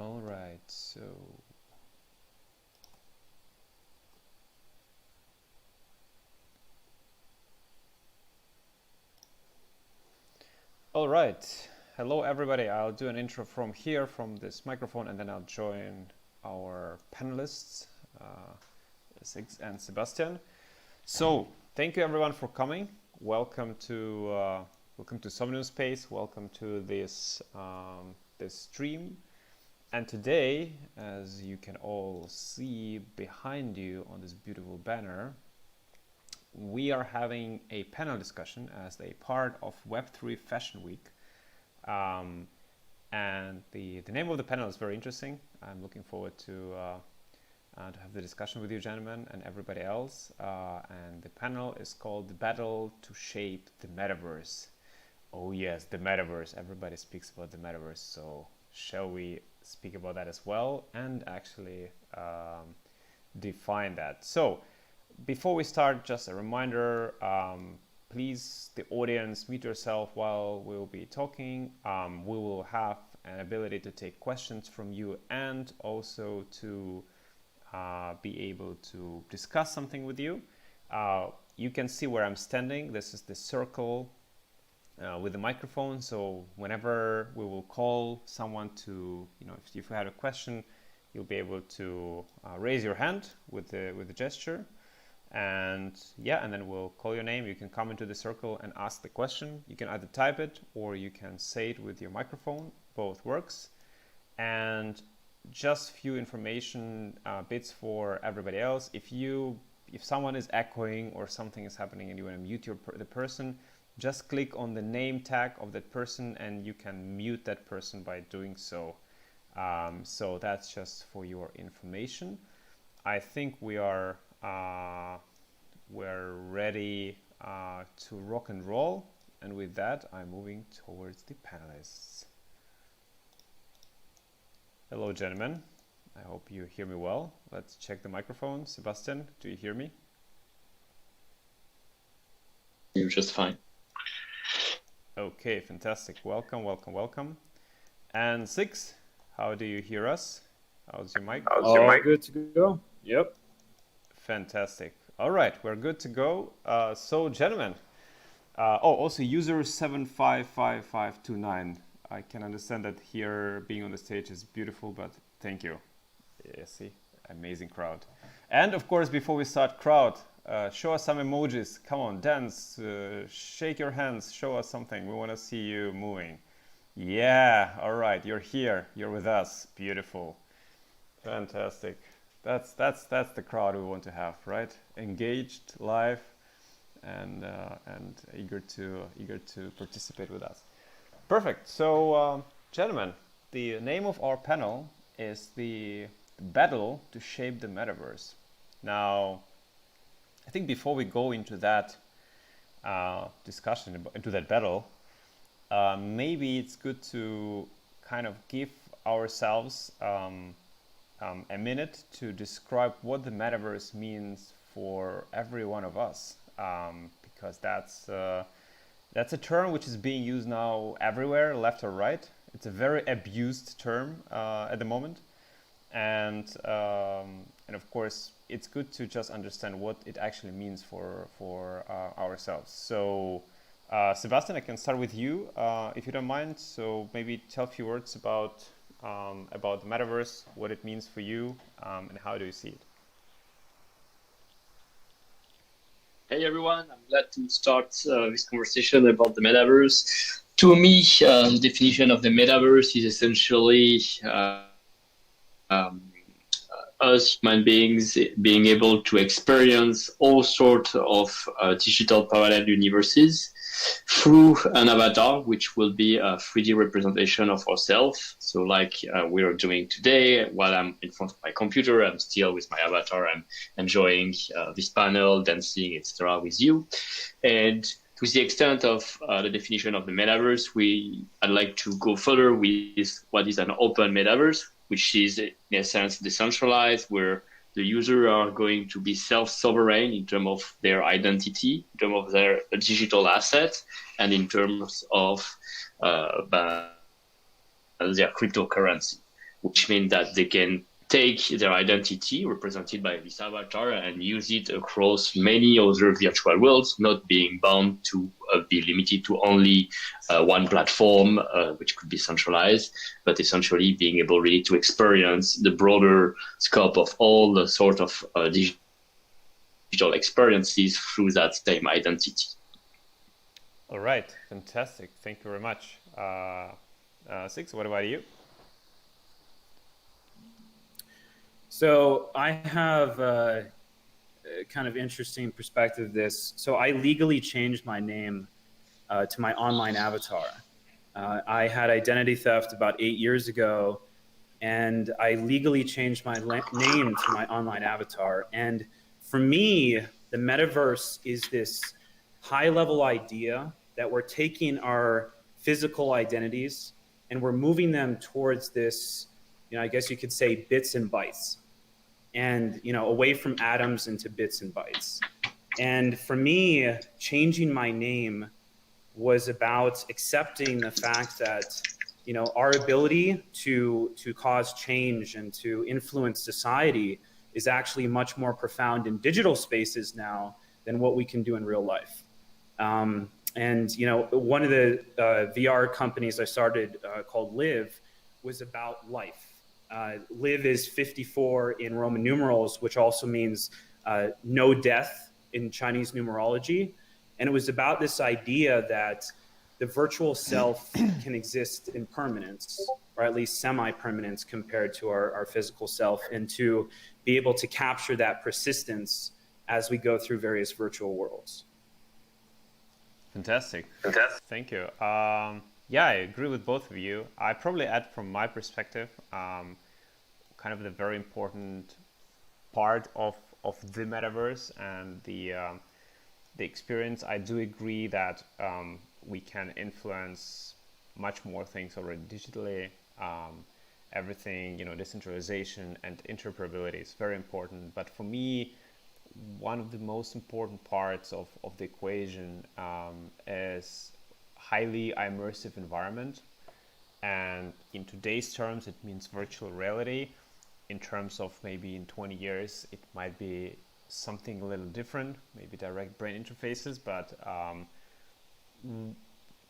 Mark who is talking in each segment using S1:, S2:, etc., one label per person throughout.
S1: All right, so all right. Hello everybody. I'll do an intro from here from this microphone and then I'll join our panelists, Six and Sebastian. So, thank you everyone for coming. Welcome to Somnium Space. Welcome to this stream. And today, as you can all see behind you on this beautiful banner, we are having a panel discussion as a part of Web3 Fashion Week. And the name of the panel is very interesting. I'm looking forward to have the discussion with you, gentlemen, and everybody else. And the panel is called The Battle to Shape the Metaverse. Oh yes, the Metaverse. Everybody speaks about the Metaverse. So shall we speak about that as well and actually define that? So before we start, just a reminder, please, the audience, mute yourself while we'll be talking. We will have an ability to take questions from you and also to be able to discuss something with you. You can see where I'm standing. This is the circle with the microphone. So whenever we will call someone to, if you have a question, you'll be able to raise your hand with the gesture. And then we'll call your name. You can come into the circle and ask the question. You can either type it or you can say it with your microphone. Both works. And just few information bits for everybody else. If someone is echoing or something is happening and you want to mute the person, just click on the name tag of that person and you can mute that person by doing so. So that's just for your information. I think we're ready to rock and roll. And with that, I'm moving towards the panelists. Hello, gentlemen. I hope you hear me well. Let's check the microphone. Sebastian, do you hear me?
S2: You're just fine.
S1: Okay, fantastic. Welcome. And Six, how do you hear us? How's your mic?
S3: All good to go. Yep.
S1: Fantastic. All right, we're good to go. So, gentlemen, also user 755529. I can understand that here being on the stage is beautiful, but thank you. Yeah, see, amazing crowd. And of course, before we start, crowd, show us some emojis. Come on, dance, shake your hands, show us something. We want to see you moving. Yeah, all right, you're here, you're with us. Beautiful, fantastic. That's the crowd we want to have, right? Engaged, live, and eager to participate with us. Perfect. So, gentlemen, the name of our panel is the Battle to Shape the Metaverse. Now, I think before we go into that discussion, into that battle, maybe it's good to kind of give ourselves a minute to describe what the metaverse means for every one of us, because that's a term which is being used now everywhere, left or right. It's a very abused term at the moment, and of course it's good to just understand what it actually means for ourselves. So Sebastian, I can start with you if you don't mind. So maybe tell a few words about the metaverse, what it means for you, and how do you see it?
S2: Hey everyone, I'm glad to start this conversation about the metaverse. To me, the definition of the metaverse is essentially us human beings being able to experience all sorts of digital parallel universes through an avatar, which will be a 3D representation of ourselves. So like we are doing today, while I'm in front of my computer, I'm still with my avatar, I'm enjoying this panel, dancing, etc. with you. And to the extent of the definition of the metaverse, I'd like to go further with what is an open metaverse, which is in a sense decentralized, where the user are going to be self-sovereign in terms of their identity, in terms of their digital assets, and in terms of their cryptocurrency. which means that they can take their identity represented by this avatar and use it across many other virtual worlds, not being bound to be limited to only one platform, which could be centralized, but essentially being able really to experience the broader scope of all the sort of digital experiences through that same identity.
S1: All right, fantastic. Thank you very much. Six, what about you?
S3: So I have a kind of interesting perspective of this. So I legally changed my name to my online avatar. I had identity theft about 8 years ago, and I legally changed my name to my online avatar. And for me, the metaverse is this high-level idea that we're taking our physical identities and we're moving them towards this, I guess you could say, bits and bytes, and away from atoms into bits and bytes. And for me, changing my name was about accepting the fact that our ability to cause change and to influence society is actually much more profound in digital spaces now than what we can do in real life. And one of the VR companies I started called Live was about life. Live is 54 in Roman numerals, which also means no death in Chinese numerology. And it was about this idea that the virtual self can exist in permanence, or at least semi-permanence compared to our physical self, and to be able to capture that persistence as we go through various virtual worlds.
S1: Fantastic. Thank you. Yeah, I agree with both of you. I probably add from my perspective, kind of the very important part of the metaverse and the experience. I do agree that we can influence much more things already digitally. Everything, decentralization and interoperability is very important. But for me, one of the most important parts of the equation is highly immersive environment. And in today's terms, it means virtual reality. In terms of maybe in 20 years, it might be something a little different, maybe direct brain interfaces, but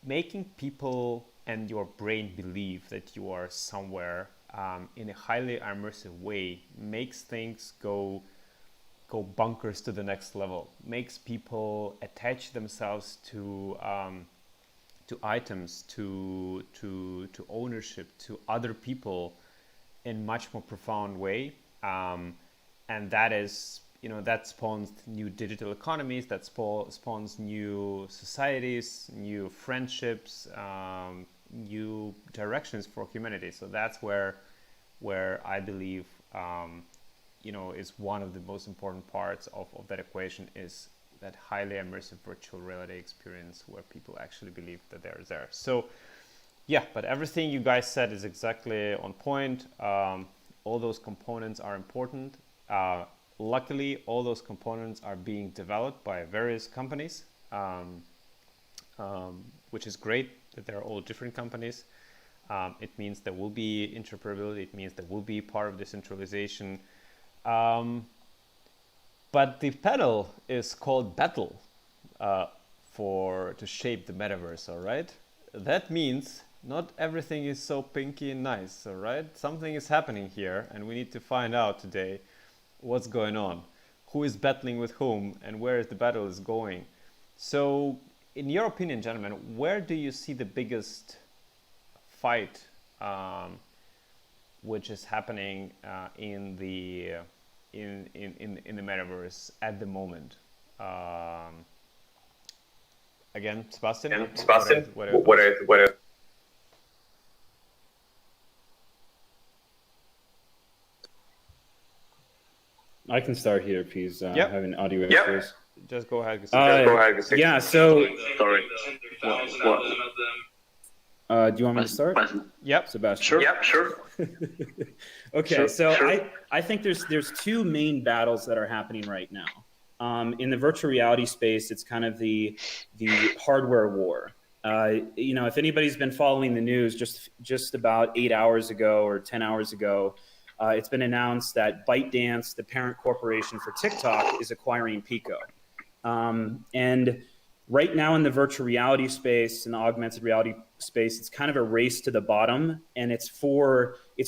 S1: making people and your brain believe that you are somewhere in a highly immersive way makes things go bunkers to the next level, makes people attach themselves to items, to ownership, to other people in much more profound way, and that is, that spawns new digital economies, that spawns new societies, new friendships, new directions for humanity. So that's where I believe is one of the most important parts of that equation, is that highly immersive virtual reality experience where people actually believe that they're there. So yeah, but everything you guys said is exactly on point. All those components are important. Luckily, all those components are being developed by various companies, which is great that they're all different companies. It means there will be interoperability. It means there will be part of decentralization. But the pedal is called Battle to shape the metaverse, all right? That means not everything is so pinky and nice, all right? Something is happening here, and we need to find out today what's going on, who is battling with whom, and where the battle is going. So, in your opinion, gentlemen, where do you see the biggest fight which is happening in the metaverse at the moment? Again, Sebastian. What are
S3: I can start here if he's having audio issues.
S1: Just go ahead.
S3: Yeah, so...
S2: Sorry.
S3: do you want me to start?
S1: Yep.
S3: Sebastian.
S2: Sure. Yep, sure.
S3: Okay, I think there's two main battles that are happening right now. In the virtual reality space, it's kind of the hardware war. If anybody's been following the news, just about 8 hours ago or 10 hours ago, it's been announced that ByteDance, the parent corporation for TikTok, is acquiring Pico. And right now in the virtual reality space and the augmented reality space, it's kind of a race to the bottom, and it's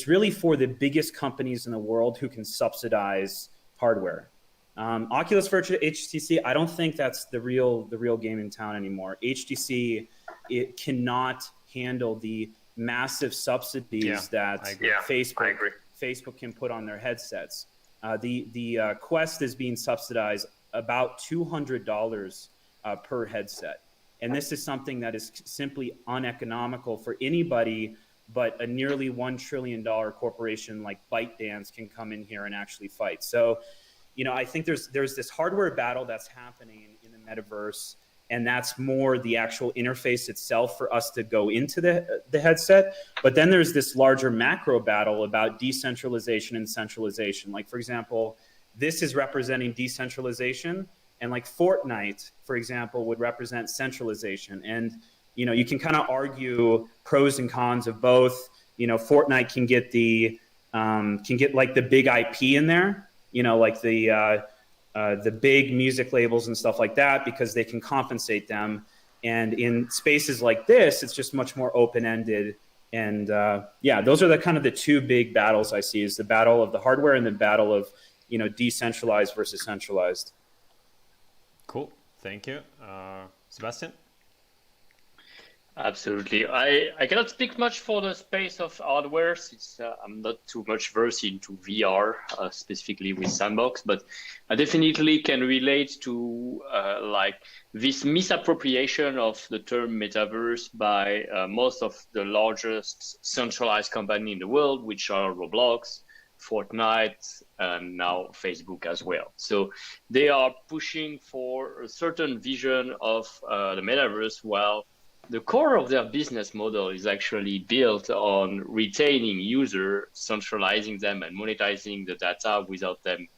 S3: really for the biggest companies in the world who can subsidize hardware. Oculus Virtual HTC, I don't think that's the real game in town anymore. HTC, it cannot handle the massive subsidies that Facebook can put on their headsets. The Quest is being subsidized about $200 per headset. And this is something that is simply uneconomical for anybody, but a nearly $1 trillion corporation like ByteDance can come in here and actually fight. So, I think there's this hardware battle that's happening in the metaverse, and that's more the actual interface itself for us to go into the headset. But then there's this larger macro battle about decentralization and centralization. Like, for example, this is representing decentralization, and like Fortnite, for example, would represent centralization. And you can kind of argue pros and cons of both. Fortnite can get like the big IP in there, like the big music labels and stuff like that, because they can compensate them. And in spaces like this, it's just much more open-ended. And those are the two big battles I see: is the battle of the hardware and the battle of decentralized versus centralized.
S1: Cool, thank you, Sebastian.
S2: Absolutely. I cannot speak much for the space of hardware, since I'm not too much versed into VR, specifically with Sandbox, but I definitely can relate to this misappropriation of the term metaverse by most of the largest centralized companies in the world, which are Roblox, Fortnite, and now Facebook as well. So they are pushing for a certain vision of the metaverse, while the core of their business model is actually built on retaining users, centralizing them, and monetizing the data without them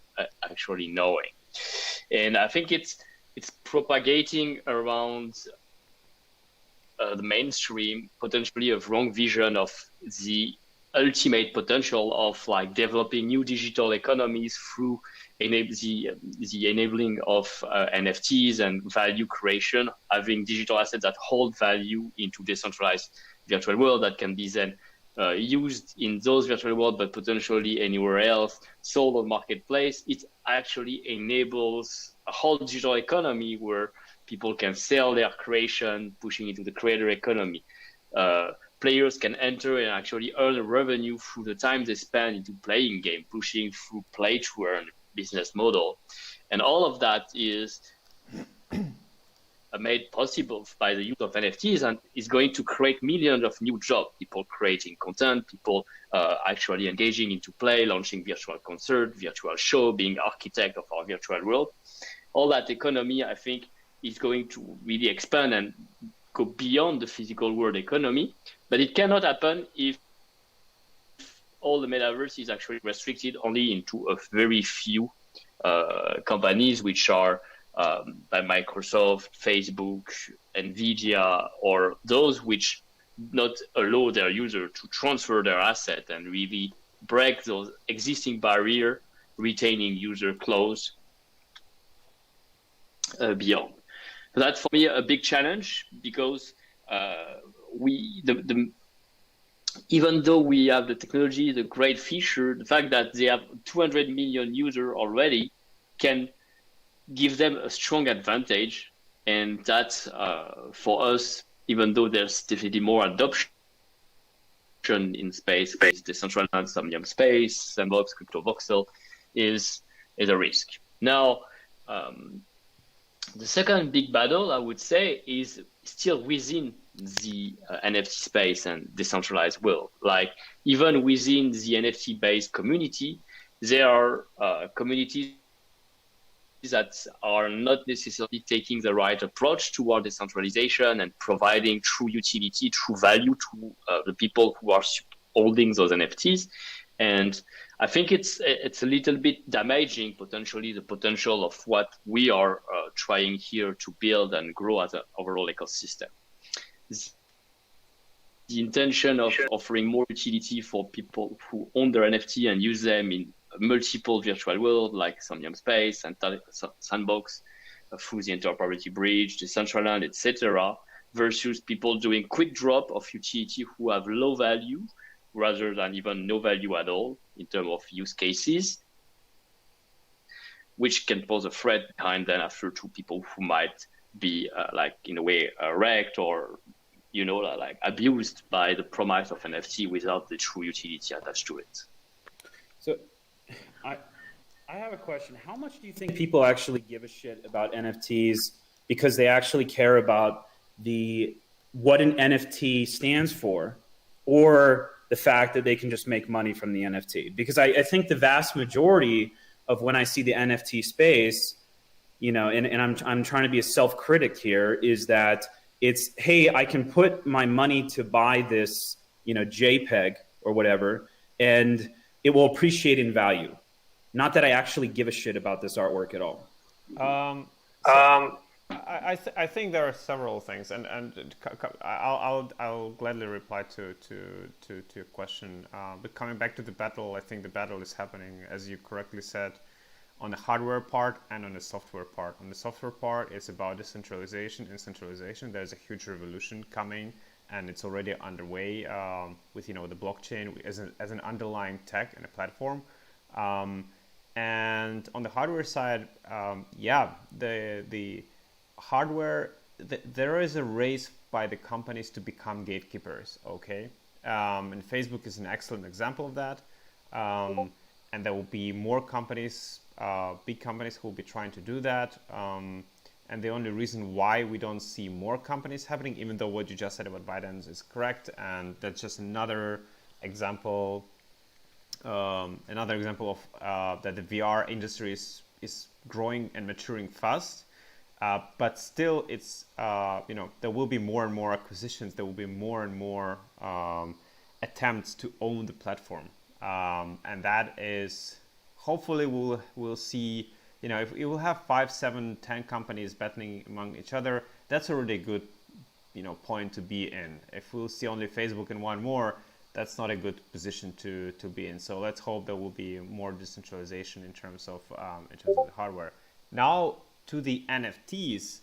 S2: actually knowing. And I think it's propagating around the mainstream potentially a wrong vision of the ultimate potential of developing new digital economies through the enabling of NFTs and value creation, having digital assets that hold value into decentralized virtual world that can be then used in those virtual world, but potentially anywhere else, sold on marketplace. It actually enables a whole digital economy where people can sell their creation, pushing into the creator economy. Players can enter and actually earn revenue through the time they spend into playing game, pushing through play to earn business model. And all of that is made possible by the use of NFTs, and is going to create millions of new jobs, people creating content, people actually engaging into play, launching virtual concert, virtual show, being architect of our virtual world. All that economy, I think, is going to really expand and go beyond the physical world economy, but it cannot happen if all the metaverse is actually restricted only into a very few companies, which are by Microsoft, Facebook, NVIDIA, or those which not allow their user to transfer their asset and really break those existing barrier, retaining user close beyond. So that's for me a big challenge, because even though we have the technology, the great feature, the fact that they have 200 million users already can give them a strong advantage. And that for us, even though there's definitely more adoption in space, decentralized Somnium space, Sandbox, CryptoVoxel, is a risk. Now, the second big battle, I would say, is still within the NFT space and decentralized world. Even within the NFT-based community, there are communities that are not necessarily taking the right approach toward decentralization and providing true utility, true value to the people who are holding those NFTs. And I think it's a little bit damaging, potentially, the potential of what we are trying here to build and grow as an overall ecosystem. the intention of offering more utility for people who own their NFT and use them in multiple virtual worlds like Somnium Space and Sandbox, through the interoperability bridge, Decentraland, etc., versus people doing quick drop of utility who have low value rather than even no value at all in terms of use cases, which can pose a threat behind then after to people who might be like in a way wrecked or like abused by the promise of NFT without the true utility attached to it.
S3: So I have a question. How much do you think people actually give a shit about NFTs because they actually care about what an NFT stands for, or the fact that they can just make money from the NFT? Because I think the vast majority of when I see the NFT space, and I'm trying to be a self-critic here, is that it's, hey, I can put my money to buy this, JPEG or whatever, and it will appreciate in value. Not that I actually give a shit about this artwork at all.
S1: I think there are several things, and I'll gladly reply to your question. But coming back to the battle, I think the battle is happening, as you correctly said, on the hardware part and on the software part. On the software part, it's about decentralization and centralization. There's a huge revolution coming, and it's already underway with the blockchain as an underlying tech and a platform. And on the hardware side, the hardware, there is a race by the companies to become gatekeepers. Okay, and Facebook is an excellent example of that. And there will be more companies, big companies, who will be trying to do that. And the only reason why we don't see more companies happening, even though what you just said about ByteDance is correct, and that's just another example of that the VR industry is growing and maturing fast. But still, it's there will be more and more acquisitions. There will be more and more attempts to own the platform. And that is, hopefully we'll see, if we will have 5, 7, 10 companies battling among each other, that's already a good, point to be in. If we'll see only Facebook and one more, that's not a good position to be in. So let's hope there will be more decentralization in terms of the hardware. Now to the NFTs,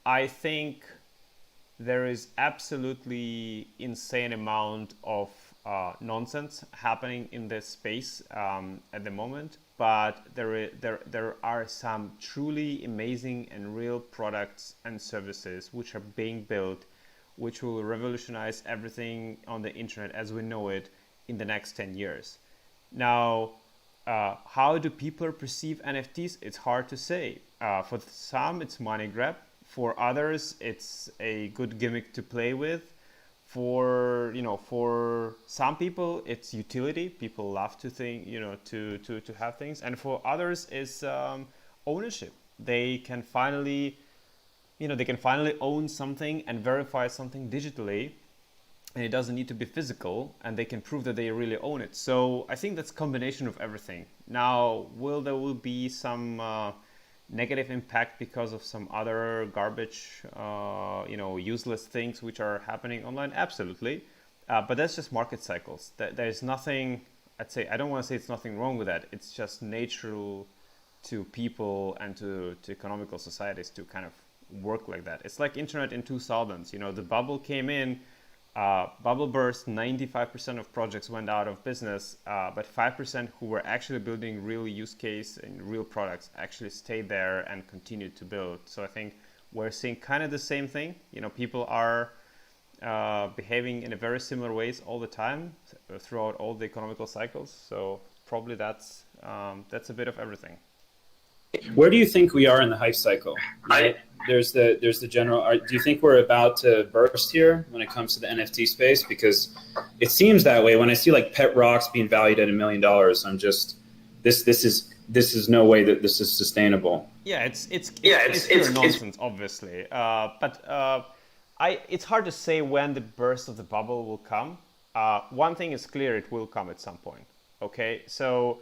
S1: I think there is absolutely insane amount of nonsense happening in this space at the moment, but there are some truly amazing and real products and services which are being built, which will revolutionize everything on the internet as we know it in the next 10 years. Now, how do people perceive NFTs? It's hard to say. For some, it's money grab. For others, it's a good gimmick to play with. For some people, it's utility. People love to think, to have things. And for others, it's ownership. They can finally own something and verify something digitally, and it doesn't need to be physical, and they can prove that they really own it. So I think that's a combination of everything. Now, there will be some negative impact because of some other garbage, useless things which are happening online? Absolutely. But that's just market cycles. There's nothing, I don't want to say it's nothing wrong with that. It's just natural to people and to economical societies to kind of work like that. It's like internet in 2000s. The bubble came in, bubble burst, 95% of projects went out of business, but 5% who were actually building real use case and real products actually stayed there and continued to build. So I think we're seeing kind of the same thing. People are behaving in a very similar ways all the time throughout all the economical cycles. So probably that's a bit of everything.
S3: Where do you think we are in the hype cycle? There's the general. Do you think we're about to burst here when it comes to the NFT space? Because it seems that way when I see like pet rocks being valued at $1 million. I'm just this is no way that this is sustainable.
S1: Yeah, it's pure nonsense, obviously. But it's hard to say when the burst of the bubble will come. One thing is clear: it will come at some point. Okay, so.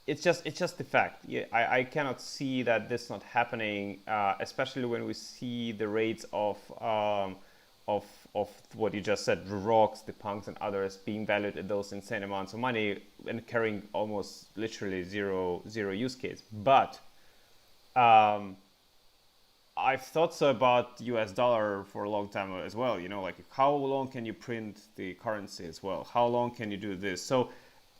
S1: it's just the fact. Yeah, I cannot see that this not happening, especially when we see the rates of what you just said, the rocks, the punks, and others being valued at those insane amounts of money and carrying almost literally zero use case. But I've thought so about US dollar for a long time as well. You know, like how long can you print the currency as well? How long can you do this? So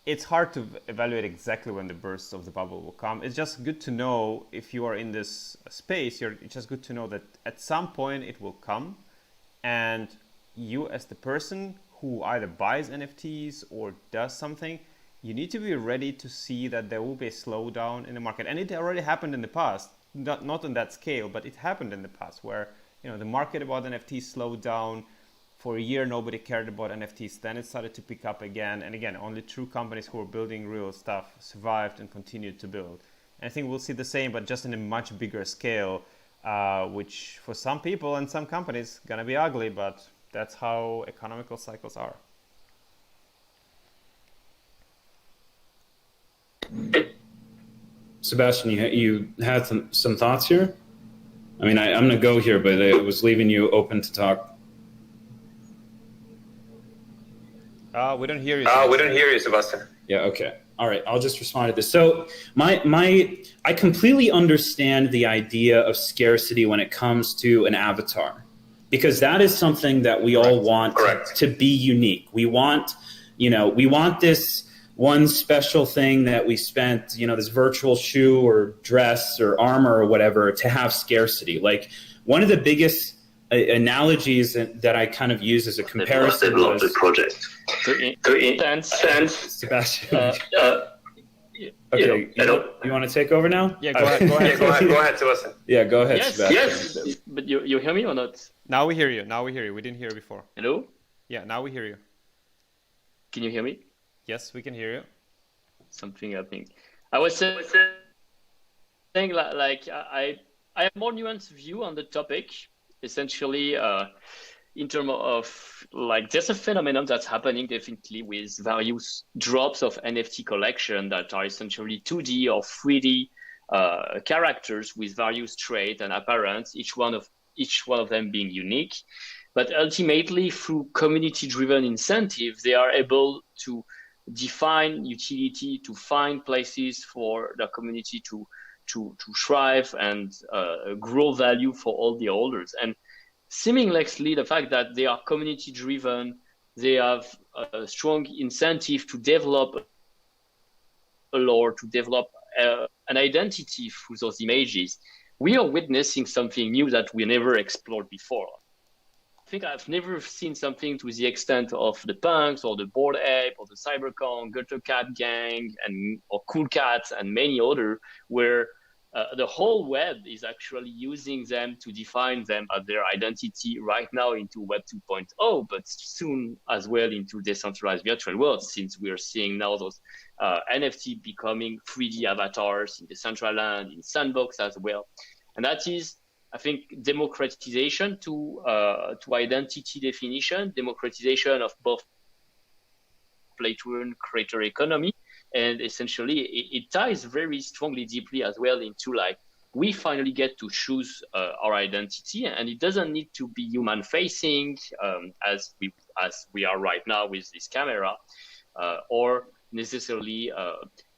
S1: it's hard to evaluate exactly when the bursts of the bubble will come. It's just good to know if you are in this space. It's just good to know that at some point it will come, and you as the person who either buys NFTs or does something, you need to be ready to see that there will be a slowdown in the market. And it already happened in the past, not on that scale, but it happened in the past where, you know, the market about NFTs slowed down. For a year, nobody cared about NFTs. Then it started to pick up again. And again, only true companies who were building real stuff survived and continued to build. And I think we'll see the same, but just in a much bigger scale, which for some people and some companies gonna be ugly, but that's how economical cycles are.
S3: Sebastian, you had some thoughts here? I mean, I'm going to go here, but I was leaving you open to talk.
S1: We don't hear you.
S4: We don't hear you, Sebastian.
S3: Yeah, okay. All right, I'll just respond to this. So I completely understand the idea of scarcity when it comes to an avatar, because that is something that we all want to be unique. We want this one special thing that we spent, this virtual shoe or dress or armor or whatever to have scarcity. Like one of the biggest analogies that I kind of use as a comparison was
S2: the project.
S3: Sebastian. Okay, you want to take over now?
S1: Yeah, go ahead.
S4: Go ahead, Sebastian.
S3: Yeah, go ahead,
S2: Yes,
S3: Sebastian.
S2: yes. But you hear me or not?
S1: Now we hear you. We didn't hear you before.
S2: Hello?
S1: Yeah, now we hear you.
S2: Can you hear me?
S1: Yes, we can hear you.
S2: Something happening. I was saying like I have more nuanced view on the topic. Essentially, in terms of like there's a phenomenon that's happening definitely with various drops of NFT collection that are essentially 2D or 3D characters with various traits and appearance, each one of them being unique. But ultimately, through community-driven incentives, they are able to define utility, to find places for the community to thrive and grow value for all the holders. And seamlessly, the fact that they are community driven, they have a strong incentive to develop a lore, to develop an identity through those images. We are witnessing something new that we never explored before. I think I've never seen something to the extent of the punks or the Bored Ape or the Cybercon, Gutter Cat Gang, or Cool Cats and many other, where the whole web is actually using them to define them as their identity right now into Web 2.0, but soon as well into decentralized virtual worlds, since we are seeing now those NFT becoming 3D avatars in Decentraland, in Sandbox as well. And that is, I think, democratization to identity definition, democratization of both play to earn creator economy. And essentially, it ties very strongly, deeply as well into like, we finally get to choose our identity, and it doesn't need to be human facing as we are right now with this camera, or necessarily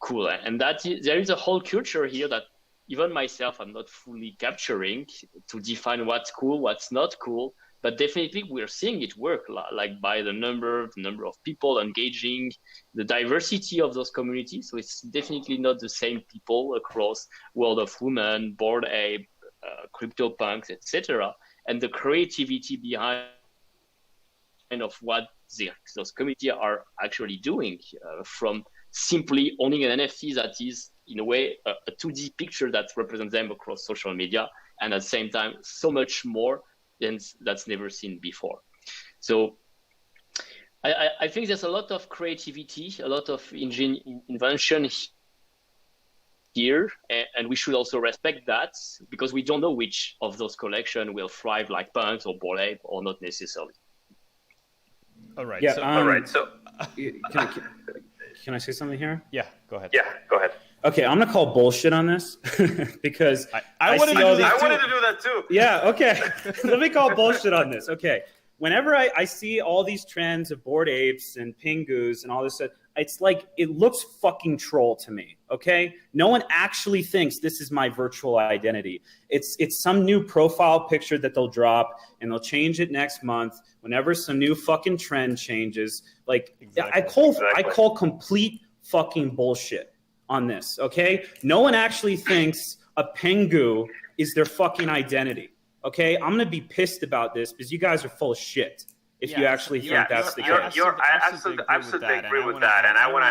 S2: cool. And there is a whole culture here that even myself, I'm not fully capturing to define what's cool, what's not cool. But definitely we're seeing it work, like by the number of people engaging, the diversity of those communities. So it's definitely not the same people across World of Women, Bored Ape, CryptoPunks, etc. And the creativity behind of what those communities are actually doing, from simply owning an NFT that is, in a way, a 2D picture that represents them across social media, and at the same time, so much more that's never seen before. So I think there's a lot of creativity, a lot of invention here, and we should also respect that, because we don't know which of those collections will thrive like punks or Bored Ape or not necessarily.
S1: All right.
S3: Yeah.
S4: All right. So
S3: can I say something here?
S1: Yeah, go ahead.
S3: Okay, I'm gonna call bullshit on this because
S1: I wanted
S3: see all these.
S4: I wanted to do that too.
S3: Yeah, okay. Let me call bullshit on this. Okay. Whenever I see all these trends of Bored Apes and Pingus and all this stuff, it's like it looks fucking troll to me. Okay? No one actually thinks this is my virtual identity. It's some new profile picture that they'll drop and they'll change it next month whenever some new fucking trend changes. Like I call complete fucking bullshit on this. Okay? No one actually thinks a Pengu is their fucking identity. Okay, I'm gonna be pissed about this because you guys are full of shit. If you actually think that's the case,
S4: I absolutely agree with that, and I want
S1: to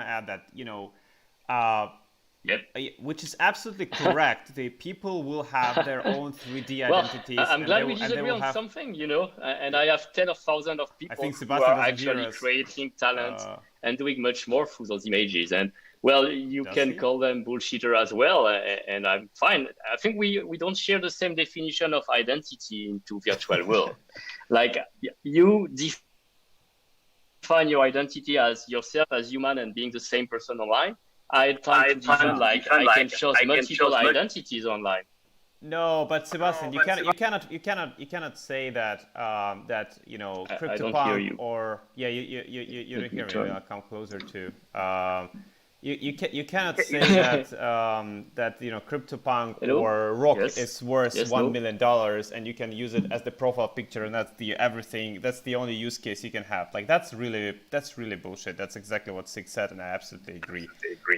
S1: add that
S2: Yep.
S1: which is absolutely correct. The people will have their own 3D identities.
S5: I'm glad we disagree on something, and I have tens of thousands of people who are actually creating talent and doing much more through those images. And well, you can call them bullshitter as well, and I'm fine. I think we don't share the same definition of identity into virtual world. Like you define your identity as yourself as human and being the same person online. I can choose multiple identities online.
S1: No, but Sebastian, you cannot say that CryptoPunk or you don't hear me. I'll come closer to. You cannot say that CryptoPunk or Rock is worth $1 million and you can use it as the profile picture and that's the everything. That's the only use case you can have. Like that's really bullshit. That's exactly what Sig said, and I absolutely agree.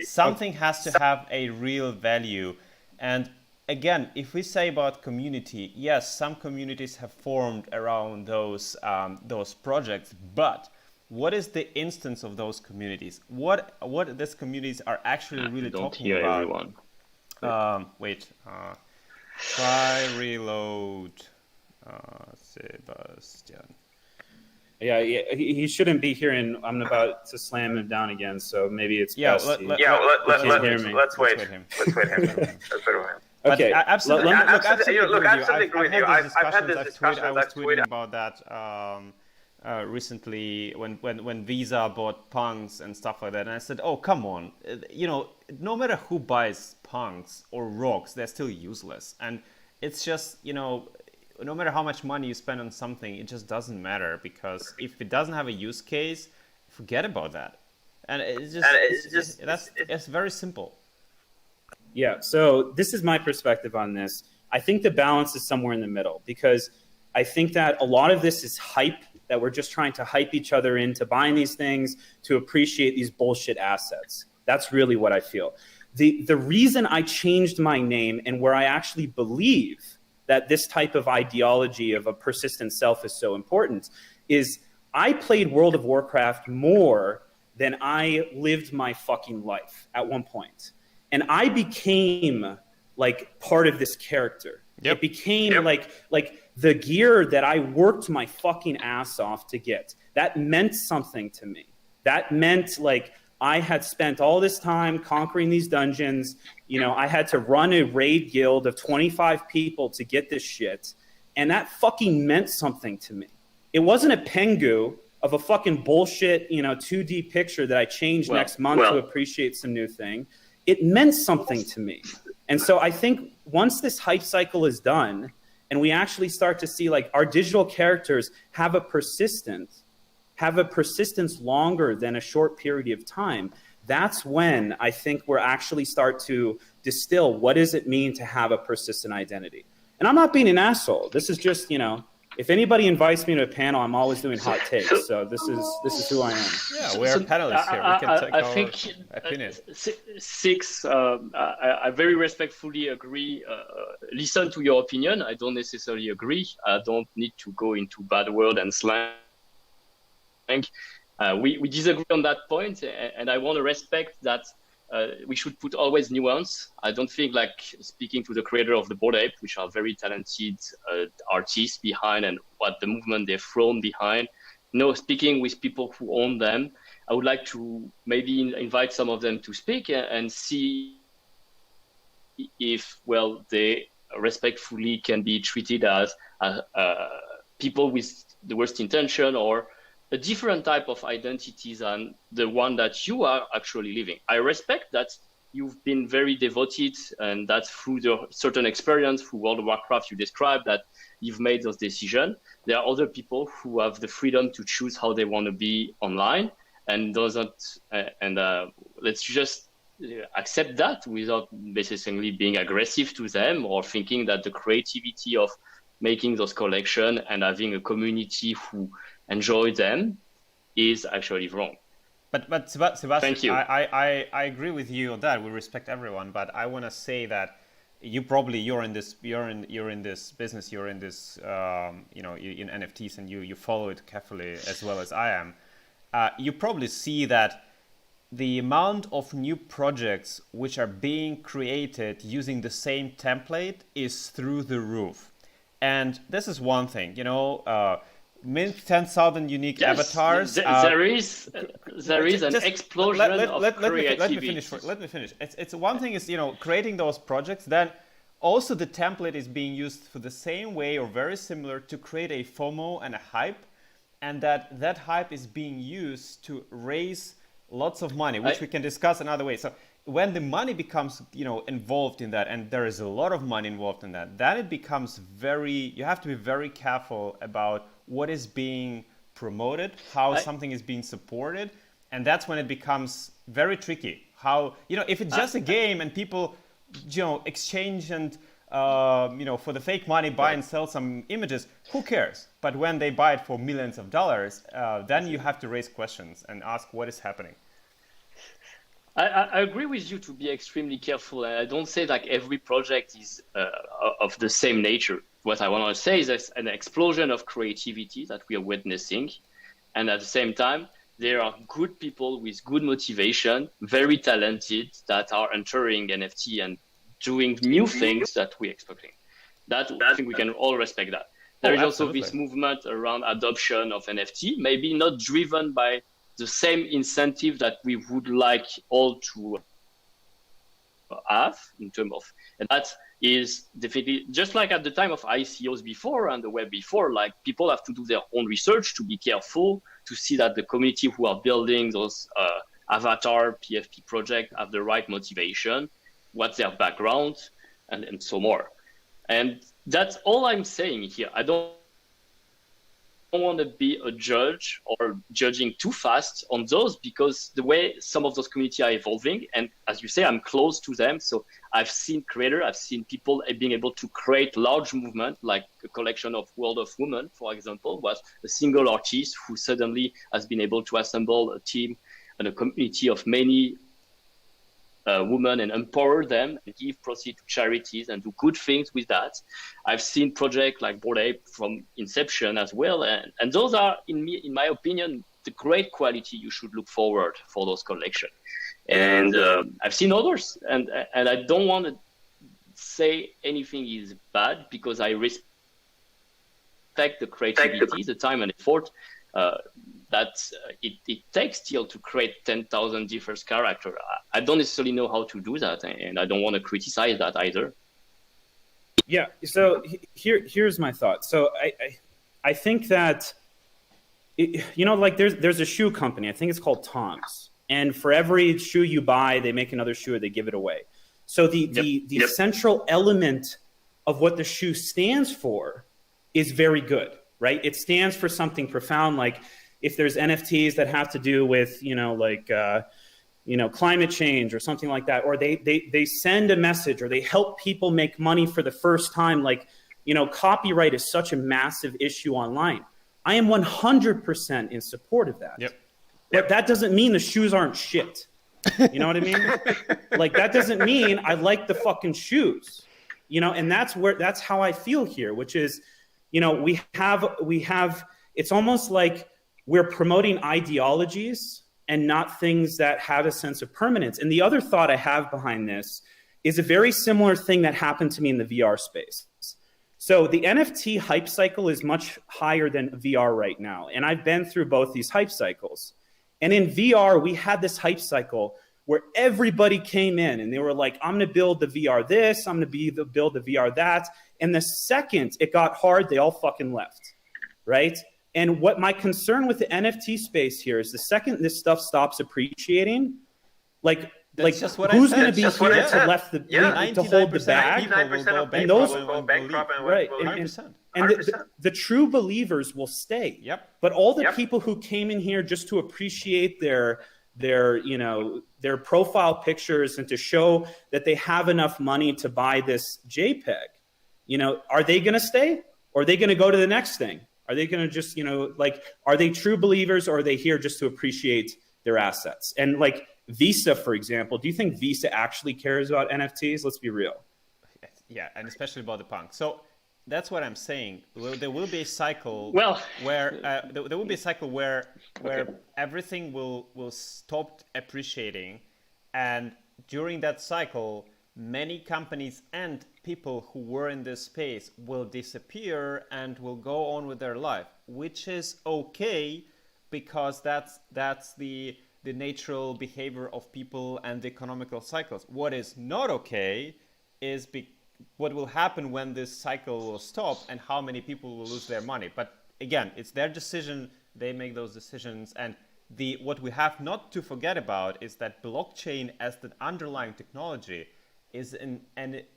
S1: Something has to have a real value, and again, if we say about community, yes, some communities have formed around those projects, but what is the instance of those communities? What these communities are actually really talking about?
S5: Everyone.
S1: Wait. Try reload. Sebastian.
S3: Yeah, he shouldn't be here, and I'm about to slam him down again. So maybe it's best.
S4: Let's wait. Let's wait him.
S3: Okay,
S1: I absolutely
S4: agree with you. I've had this discussion.
S1: I was tweeting about that recently when Visa bought punks and stuff like that, and I said, oh, come on, no matter who buys punks or rocks, they're still useless, and it's just no matter how much money you spend on something, it just doesn't matter, because if it doesn't have a use case, forget about that. And it's very simple.
S3: Yeah, so this is my perspective on this. I think the balance is somewhere in the middle, because I think that a lot of this is hype, that we're just trying to hype each other into buying these things to appreciate these bullshit assets. That's really what I feel. The reason I changed my name, and where I actually believe that this type of ideology of a persistent self is so important, is I played World of Warcraft more than I lived my fucking life at one point. And I became like part of this character. Yep. It became like the gear that I worked my fucking ass off to get. That meant something to me. That meant like I had spent all this time conquering these dungeons. I had to run a raid guild of 25 people to get this shit. And that fucking meant something to me. It wasn't a Pengu of a fucking bullshit, 2D picture that I changed next month to appreciate some new thing. It meant something to me. And so I think once this hype cycle is done and we actually start to see like our digital characters have a persistence longer than a short period of time, that's when I think we're actually start to distill what does it mean to have a persistent identity. And I'm not being an asshole. This is just, if anybody invites me to a panel, I'm always doing hot takes. So this is who I am.
S1: Yeah, we're panelists here. We can take our opinion.
S5: Six, I very respectfully agree. Listen to your opinion. I don't necessarily agree. I don't need to go into bad word and slang. We disagree on that point, and I want to respect that. We should put always nuance. I don't think, like speaking to the creator of the Bored Ape, which are very talented artists behind and what the movement they've thrown behind. Speaking with people who own them, I would like to maybe invite some of them to speak and see if, they respectfully can be treated as people with the worst intention or a different type of identity than the one that you are actually living. I respect that you've been very devoted, and that through the certain experience, through World of Warcraft, you described that you've made those decisions. There are other people who have the freedom to choose how they want to be online, and let's just accept that without necessarily being aggressive to them or thinking that the creativity of making those collections and having a community who enjoy them is actually wrong.
S1: But Sebastian,
S5: thank you.
S1: I agree with you on that. We respect everyone, but I want to say that you're in this business, you're in this in NFTs, and you follow it carefully as well as I am. You probably see that the amount of new projects which are being created using the same template is through the roof. And this is one thing, 10,000 unique avatars.
S5: There is an explosion of creativity.
S1: Let me finish. It's one thing is, creating those projects. Then also the template is being used for the same way or very similar to create a FOMO and a hype. And that hype is being used to raise lots of money, which we can discuss another way. So when the money becomes, involved in that, and there is a lot of money involved in that, then it becomes you have to be very careful about what is being promoted, how something is being supported. And that's when it becomes very tricky. How, if it's just a game and people, exchange and, for the fake money, buy and sell some images, who cares? But when they buy it for millions of dollars, then you have to raise questions and ask what is happening.
S5: I agree with you to be extremely careful. And I don't say that every project is of the same nature. What I want to say is there's an explosion of creativity that we are witnessing. And at the same time, there are good people with good motivation, very talented, that are entering NFT and doing new things that we're expecting. I think we can all respect that. There is also this movement around adoption of NFT, maybe not driven by the same incentive that we would like all to have in terms of, and that is definitely just like at the time of ICOs before and the web before, like people have to do their own research to be careful to see that the community who are building those avatar PFP project have the right motivation, what's their background, and so more. And that's all I'm saying here. I don't want to be a judge or judging too fast on those, because the way some of those communities are evolving, and as you say, I'm close to them. So I've seen creators, I've seen people being able to create large movement, like a collection of World of Women, for example, was a single artist who suddenly has been able to assemble a team and a community of many women and empower them and give proceeds to charities and do good things with that. I've seen projects like Bored Ape from inception as well. And those are, in my opinion, the great quality you should look forward for those collections. And I've seen others, and I don't want to say anything is bad, because I respect the creativity, the time and effort that it takes still to create 10,000 different characters. I don't necessarily know how to do that, and I don't want to criticize that either.
S3: Yeah, so here's my thought. So I think that, like there's a shoe company, I think it's called Tom's. And for every shoe you buy, they make another shoe or they give it away. So the central element of what the shoe stands for is very good, right? It stands for something profound. Like if there's NFTs that have to do with, climate change or something like that, or they send a message, or they help people make money for the first time. Like, copyright is such a massive issue online. I am 100% in support of that. Yep. But that doesn't mean the shoes aren't shit. You know what I mean? Like, that doesn't mean I like the fucking shoes, and that's how I feel here, which is, we have, it's almost like we're promoting ideologies and not things that have a sense of permanence. And the other thought I have behind this is a very similar thing that happened to me in the VR space. So the NFT hype cycle is much higher than VR right now. And I've been through both these hype cycles. And in VR, we had this hype cycle where everybody came in and they were like, I'm going to build the VR this, I'm going to build the VR that. And the second it got hard, they all fucking left, right? And what my concern with the NFT space here is the second this stuff stops appreciating,
S1: just what
S3: who's going to be
S1: That's
S3: here to hold the bag?
S1: And those will go bankrupt
S3: right. And the true believers will stay.
S1: Yep.
S3: But all the people who came in here just to appreciate their profile pictures and to show that they have enough money to buy this JPEG, are they going to stay? Or are they going to go to the next thing? Are they going to just, are they true believers, or are they here just to appreciate their assets? And like Visa, for example, do you think Visa actually cares about NFTs? Let's be real.
S1: Yeah, and especially about the punk. So that's what I'm saying. There will be a cycle where there will be a cycle where everything will stop appreciating, and during that cycle, many companies and people who were in this space will disappear and will go on with their life, which is okay, because that's the natural behavior of people and the economical cycles. What is not okay is what will happen when this cycle will stop and how many people will lose their money. But again, it's their decision. They make those decisions. And what we have not to forget about is that blockchain as the underlying technology is an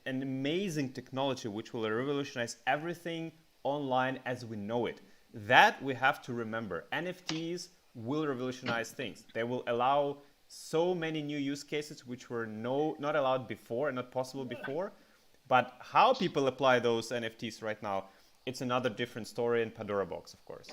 S1: amazing technology which will revolutionize everything online as we know it. That we have to remember. NFTs will revolutionize things. They will allow so many new use cases which were not allowed before and not possible before. But how people apply those NFTs right now, it's another different story in Pandora box, of course.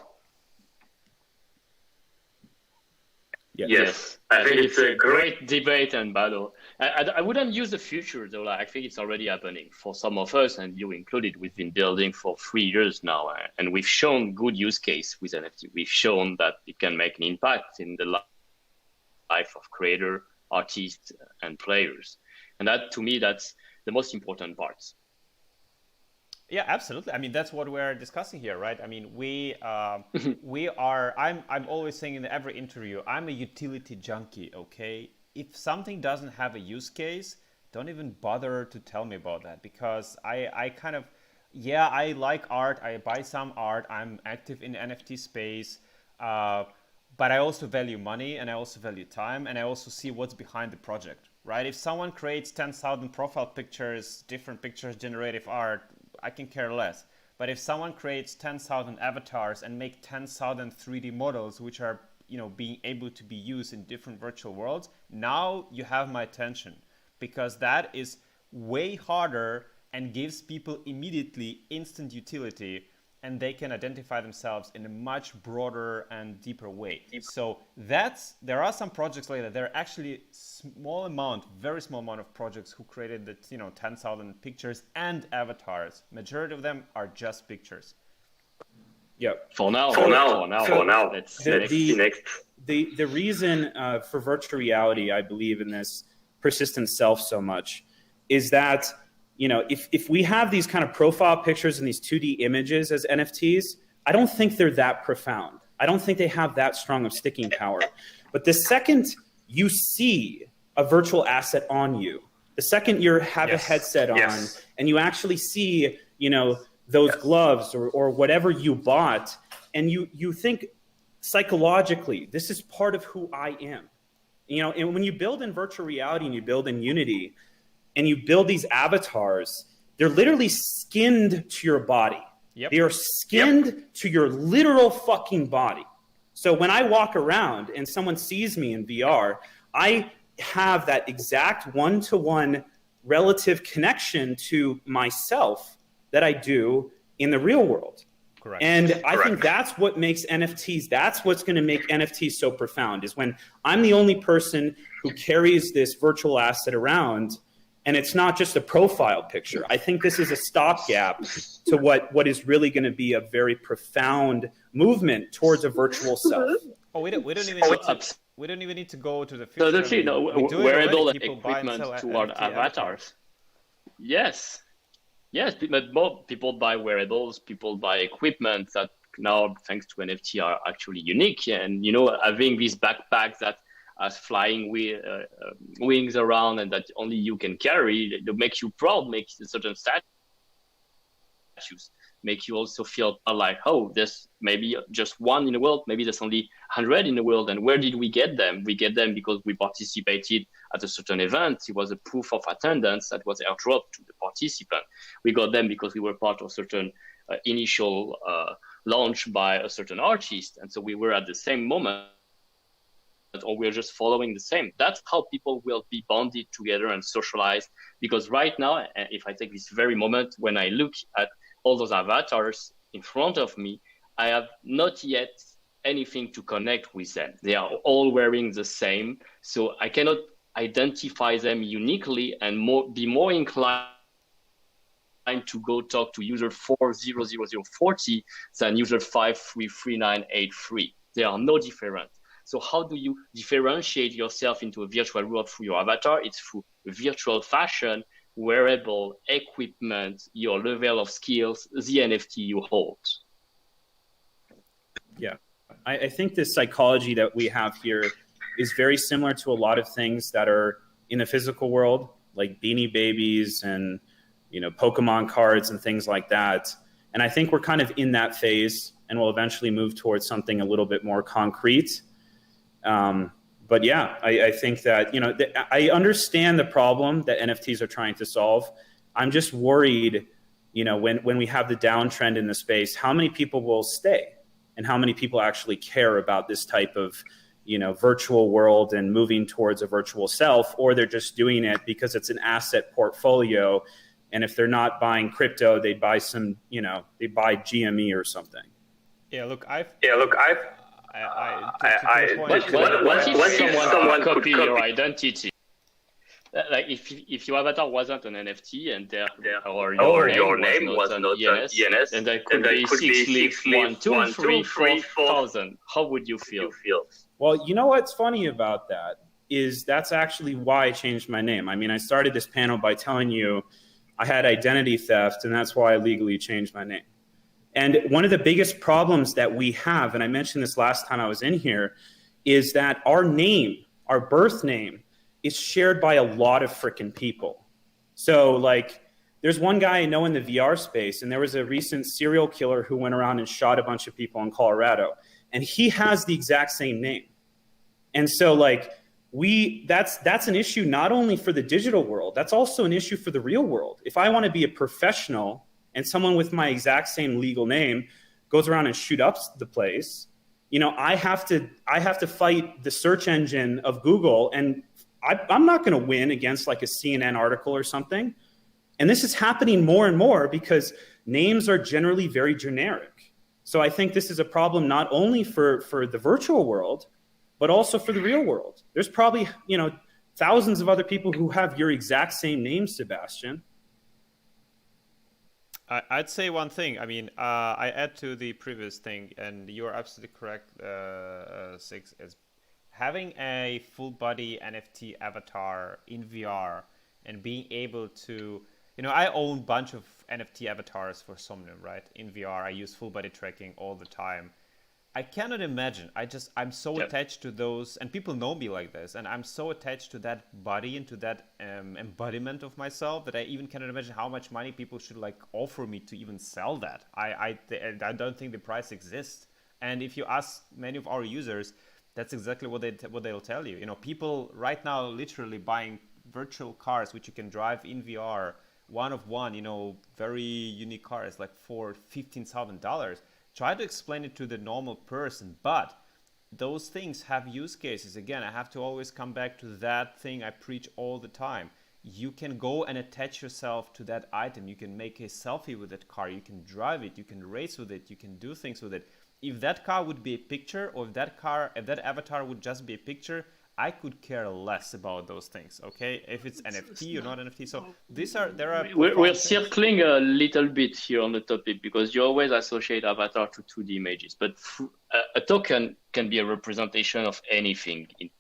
S5: Yes, I think it's a great debate and battle. I wouldn't use the future though. I think it's already happening for some of us, and you included. We've been building for 3 years now, and we've shown good use case with NFT. We've shown that it can make an impact in the life of creator, artists, and players. And that, to me, that's the most important part.
S1: Yeah, absolutely. I mean, that's what we're discussing here, right? I mean, we are. I'm always saying in every interview, I'm a utility junkie. Okay, if something doesn't have a use case, don't even bother to tell me about that, because I kind of, I like art. I buy some art. I'm active in the NFT space, but I also value money, and I also value time, and I also see what's behind the project, right? If someone creates 10,000 profile pictures, different pictures, generative art, I can care less. But if someone creates 10,000 avatars and make 10,000 3D models, which are being able to be used in different virtual worlds, now you have my attention, because that is way harder and gives people immediately instant utility, and they can identify themselves in a much broader and deeper way. So there are some projects like that. There are actually very small amount of projects who created the 10,000 pictures and avatars. Majority of them are just pictures.
S3: Yeah.
S5: For now. Let's see next.
S3: The reason for virtual reality, I believe in this persistent self so much, is that if we have these kind of profile pictures and these 2D images as NFTs, I don't think they're that profound. I don't think they have that strong of sticking power. But the second you see a virtual asset on you, the second you have a headset on and you actually see, those gloves or whatever you bought, and you think psychologically, this is part of who I am. And when you build in virtual reality and you build in Unity, and you build these avatars, they're literally skinned to your body. Yep. They are skinned to your literal fucking body. So when I walk around and someone sees me in VR, I have that exact one-to-one relative connection to myself that I do in the real world.
S1: Correct.
S3: And I think that's what makes NFTs, that's what's going to make NFTs so profound, is when I'm the only person who carries this virtual asset around. And it's not just a profile picture. I think this is a stopgap to what is really going to be a very profound movement towards a virtual self.
S1: Oh, we don't even need to go to the future.
S5: No, wearable equipment toward avatars. Yes, but more people buy wearables. People buy equipment that now, thanks to NFT, are actually unique. And having these backpacks that as flying wings around and that only you can carry, that makes you proud, makes certain statues. make you also feel like, oh, there's maybe just one in the world, maybe there's only 100 in the world. And where did we get them? We get them because we participated at a certain event. It was a proof of attendance that was airdropped to the participant. We got them because we were part of certain initial launch by a certain artist. And so we were at the same moment, or we're just following the same. That's how people will be bonded together and socialized. Because right now, if I take this very moment, when I look at all those avatars in front of me, I have not yet anything to connect with them. They are all wearing the same. So I cannot identify them uniquely and be more inclined to go talk to user 40040 than user 533983. They are no different. So how do you differentiate yourself into a virtual world through your avatar? It's through virtual fashion, wearable equipment, your level of skills, the NFT you hold.
S3: Yeah, I think this psychology that we have here is very similar to a lot of things that are in the physical world, like Beanie Babies and Pokemon cards and things like that. And I think we're kind of in that phase, and we'll eventually move towards something a little bit more concrete. But yeah, I think that, I understand the problem that NFTs are trying to solve. I'm just worried, when we have the downtrend in the space, how many people will stay and how many people actually care about this type of, virtual world and moving towards a virtual self, or they're just doing it because it's an asset portfolio. And if they're not buying crypto, they buy some, they buy GME or something.
S1: Yeah, look,
S5: what if someone copy your identity? Like if your avatar wasn't an NFT and your name was not ENS, and there could be 6 1 2 3 4,000, how would you feel?
S3: Well, what's funny about that is that's actually why I changed my name. I mean, I started this panel by telling you I had identity theft, and that's why I legally changed my name. And one of the biggest problems that we have, and I mentioned this last time I was in here, is that our name, our birth name, is shared by a lot of freaking people. So like, there's one guy I know in the VR space, and there was a recent serial killer who went around and shot a bunch of people in Colorado, and he has the exact same name. And so like, that's an issue not only for the digital world, that's also an issue for the real world. If I want to be a professional and someone with my exact same legal name goes around and shoot up the place, I have to fight the search engine of Google, and I'm not going to win against like a CNN article or something. And this is happening more and more because names are generally very generic. So I think this is a problem not only for the virtual world, but also for the real world. There's probably, thousands of other people who have your exact same name, Sebastian.
S1: I'd say one thing. I mean, I add to the previous thing, and you are absolutely correct, Six, is having a full body NFT avatar in VR and being able to, I own a bunch of NFT avatars for Somnium, right? In VR, I use full body tracking all the time. I cannot imagine. I'm so attached to those, and people know me like this, and I'm so attached to that body and to that embodiment of myself that I even cannot imagine how much money people should like offer me to even sell that. I don't think the price exists. And if you ask many of our users, that's exactly what they'll tell you. People right now literally buying virtual cars which you can drive in VR, one of one, very unique cars like for $15,000. Try to explain it to the normal person, but those things have use cases. Again, I have to always come back to that thing I preach all the time. You can go and attach yourself to that item. You can make a selfie with that car. You can drive it. You can race with it. You can do things with it. If that car would be a picture, or if that avatar would just be a picture, I could care less about those things, okay? If it's NFT or not NFT. So
S5: we're circling a little bit here on the topic because you always associate avatar to 2D images, but a token can be a representation of anything into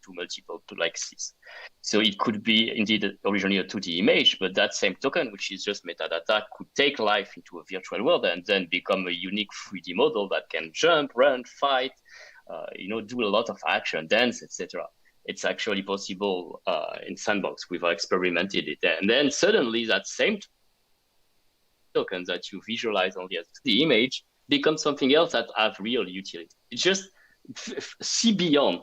S5: multiple galaxies. So it could be indeed originally a 2D image, but that same token, which is just metadata, could take life into a virtual world and then become a unique 3D model that can jump, run, fight, do a lot of action, dance, etc. It's actually possible in Sandbox. We've experimented it. And then suddenly that same tokens that you visualize only as the image become something else that have real utility. It's just see beyond.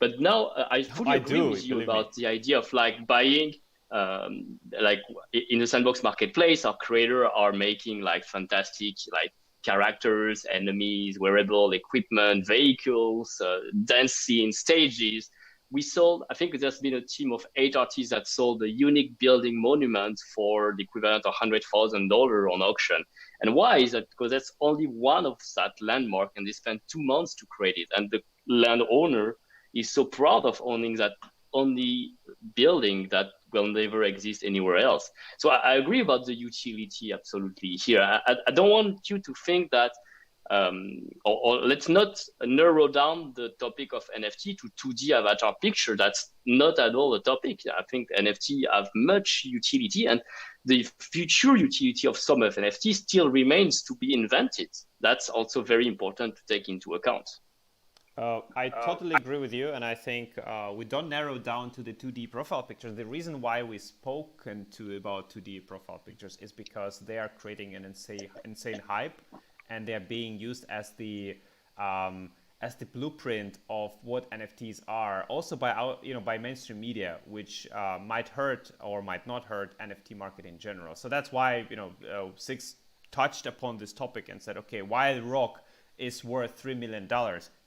S5: But now I fully agree with you about the idea of like buying, like in the sandbox marketplace, our creators are making like fantastic like characters, enemies, wearable equipment, vehicles, dance scenes, stages. We sold, I think there's been a team of 8 artists that sold a unique building monument for the equivalent of $100,000 on auction. And why is that? Because that's only one of that landmark, and they spent 2 months to create it. And the landowner is so proud of owning that only building that will never exist anywhere else. So I agree about the utility absolutely here. I don't want you to think that, or let's not narrow down the topic of NFT to 2D avatar picture. That's not at all the topic. I think NFT have much utility, and the future utility of some of NFT still remains to be invented. That's also very important to take into account.
S1: I totally agree with you, and I think we don't narrow down to the 2D profile pictures. The reason why we spoken about 2D profile pictures is because they are creating an insane hype, and they are being used as the blueprint of what NFTs are, also by mainstream media, which might hurt or might not hurt NFT market in general. So that's why Six touched upon this topic and said, okay, Wild Rock is worth $3 million.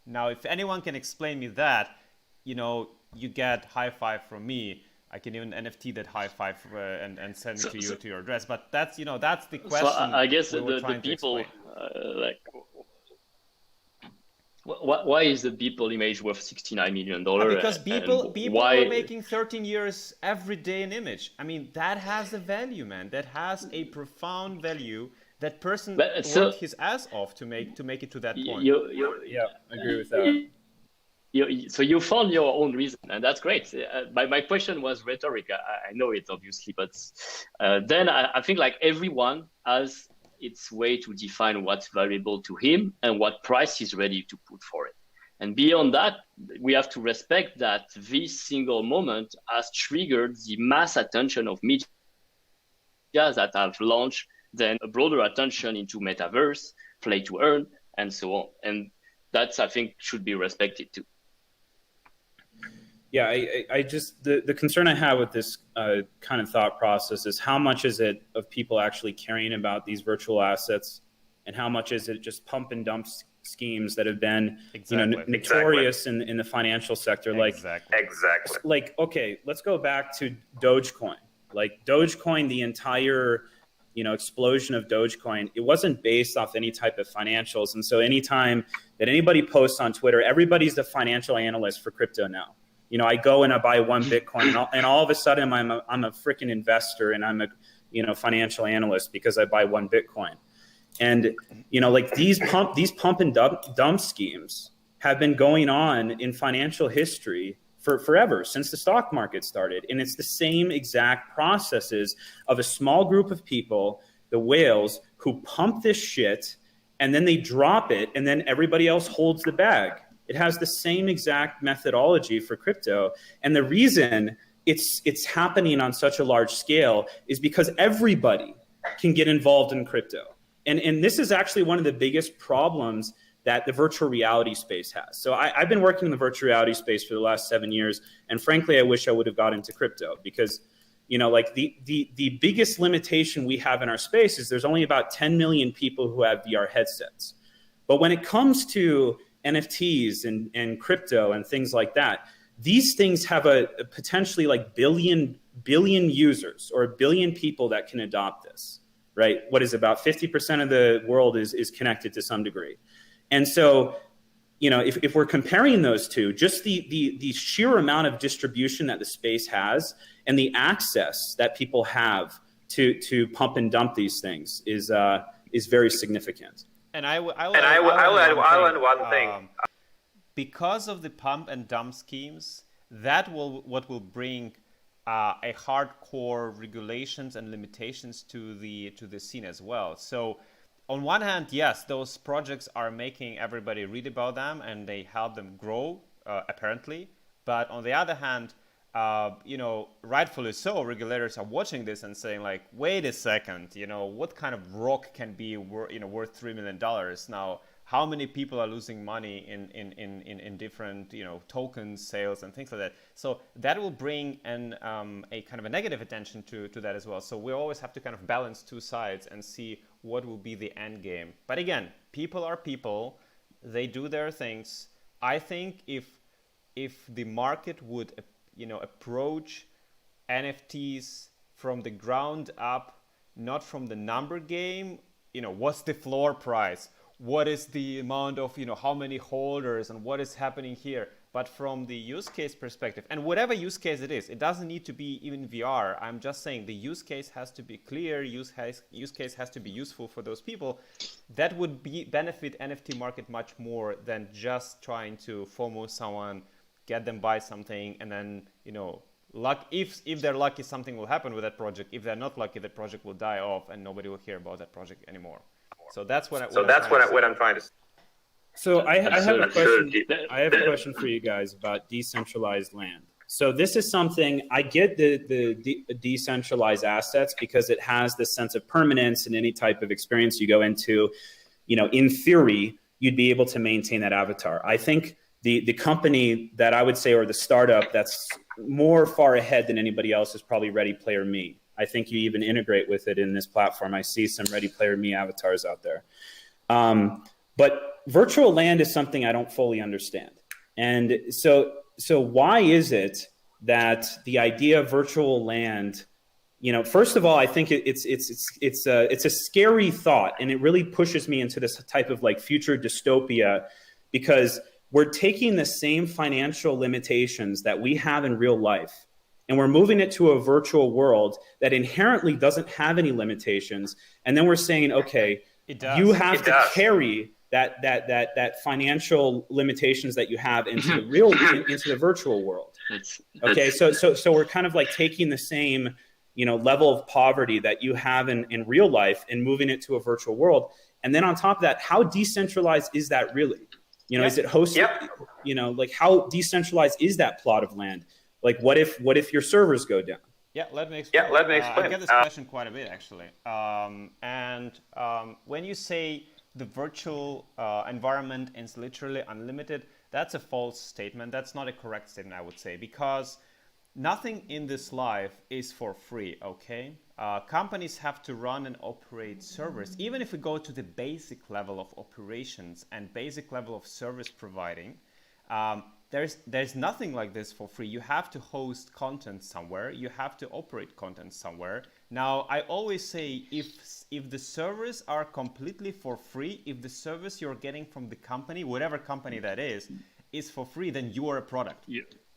S1: Now, if anyone can explain me that, you get high five from me. I can even NFT that high five and send it to you to your address. But that's that's the question.
S5: So I guess the people why is the Beeple image worth $69 million?
S1: Because people are making 13 years every day an image. I mean, that has a value, man. That has a profound value. That person worked his ass off to make it to that point.
S3: Yeah, I agree with that.
S5: So you found your own reason, and that's great. My question was rhetoric. I know it, obviously, but then I think like everyone has its way to define what's valuable to him and what price he's ready to put for it. And beyond that, we have to respect that this single moment has triggered the mass attention of media that have launched then a broader attention into metaverse, play to earn, and so on. And that's, I think, should be respected too.
S3: Yeah, I just, the concern I have with this kind of thought process is how much is it of people actually caring about these virtual assets, and how much is it just pump and dump schemes that have been notorious in the financial sector.
S4: Exactly.
S3: Like, okay, let's go back to Dogecoin. Like Dogecoin, the entire explosion of Dogecoin, it wasn't based off any type of financials. And so anytime that anybody posts on Twitter, everybody's the financial analyst for crypto now. I go and I buy one Bitcoin and all of a sudden I'm a freaking investor, and I'm a financial analyst because I buy one Bitcoin. And like these pump and dump schemes have been going on in financial history for forever, since the stock market started. And it's the same exact processes of a small group of people, the whales, who pump this shit and then they drop it, and then everybody else holds the bag. It has the same exact methodology for crypto. And the reason it's happening on such a large scale is because everybody can get involved in crypto. And this is actually one of the biggest problems that the virtual reality space has. So I've been working in the virtual reality space for the last 7 years, and frankly, I wish I would have got into crypto because, like the biggest limitation we have in our space is there's only about 10 million people who have VR headsets. But when it comes to NFTs and crypto and things like that, these things have a potentially like billion users or a billion people that can adopt this, right? What is about 50% of the world is connected to some degree. And so, if we're comparing those two, just the sheer amount of distribution that the space has and the access that people have to pump and dump these things is very significant.
S1: And I will add one thing. Because of the pump and dump schemes, what will bring a hardcore regulations and limitations to the scene as well. So on one hand, yes, those projects are making everybody read about them and they help them grow, apparently. But on the other hand, rightfully so, regulators are watching this and saying like, wait a second, what kind of rock can be worth $3 million? Now, how many people are losing money in different, tokens, sales and things like that? So that will bring a kind of a negative attention to that as well. So we always have to kind of balance two sides and see what will be the end game. But again, people are people, they do their things. I think if the market would approach NFTs from the ground up, not from the number game, what's the floor price? What is the amount of, how many holders and what is happening here? But from the use case perspective, and whatever use case it is, it doesn't need to be even VR. I'm just saying the use case has to be clear, use case has to be useful for those people. That would benefit NFT market much more than just trying to FOMO someone, get them buy something, and then if they're lucky, something will happen with that project. If they're not lucky, the project will die off and nobody will hear about that project anymore. So that's what I'm trying to say.
S3: So I have a question. I have a question for you guys about decentralized land. So this is something, I get the decentralized assets because it has this sense of permanence in any type of experience you go into. In theory, you'd be able to maintain that avatar. I think the company that I would say, or the startup that's more far ahead than anybody else, is probably Ready Player Me. I think you even integrate with it in this platform. I see some Ready Player Me avatars out there. But virtual land is something I don't fully understand. And so why is it that the idea of virtual land, first of all, I think it's a scary thought, and it really pushes me into this type of like future dystopia, because we're taking the same financial limitations that we have in real life, and we're moving it to a virtual world that inherently doesn't have any limitations. And then we're saying, okay, you have to carry that financial limitations that you have into the into the virtual world. Okay, so we're kind of like taking the same level of poverty that you have in real life and moving it to a virtual world. And then on top of that, how decentralized is that really? Is it hosted? Like how decentralized is that plot of land? Like what if your servers go down?
S1: Yeah, let me explain. I get this question quite a bit actually. When you say the virtual environment is literally unlimited, that's a false statement. That's not a correct statement, I would say, because nothing in this life is for free, okay? Companies have to run and operate servers. Even if we go to the basic level of operations and basic level of service providing, there's nothing like this for free. You have to host content somewhere. You have to operate content somewhere. Now, I always say if the servers are completely for free, if the service you're getting from the company, whatever company that is for free, then you are a product.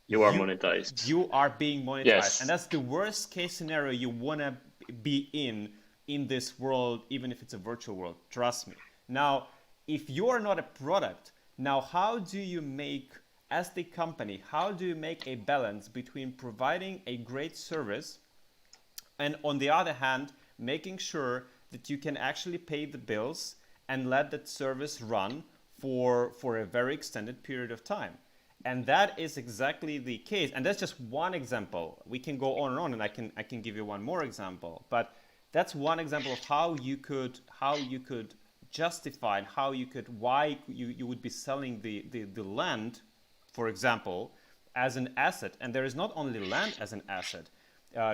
S5: You are monetized.
S1: You are being monetized.
S5: Yes.
S1: And that's the worst case scenario you want to be in this world, even if it's a virtual world. Trust me. Now, if you are not a product, now how do you make, as the company, how do you make a balance between providing a great service and on the other hand, making sure that you can actually pay the bills and let that service run for a very extended period of time? And that is exactly the case. And that's just one example. We can go on and on, and I can give you one more example. But that's one example of how you could justify and why you would be selling the land, for example, as an asset. And there is not only land as an asset.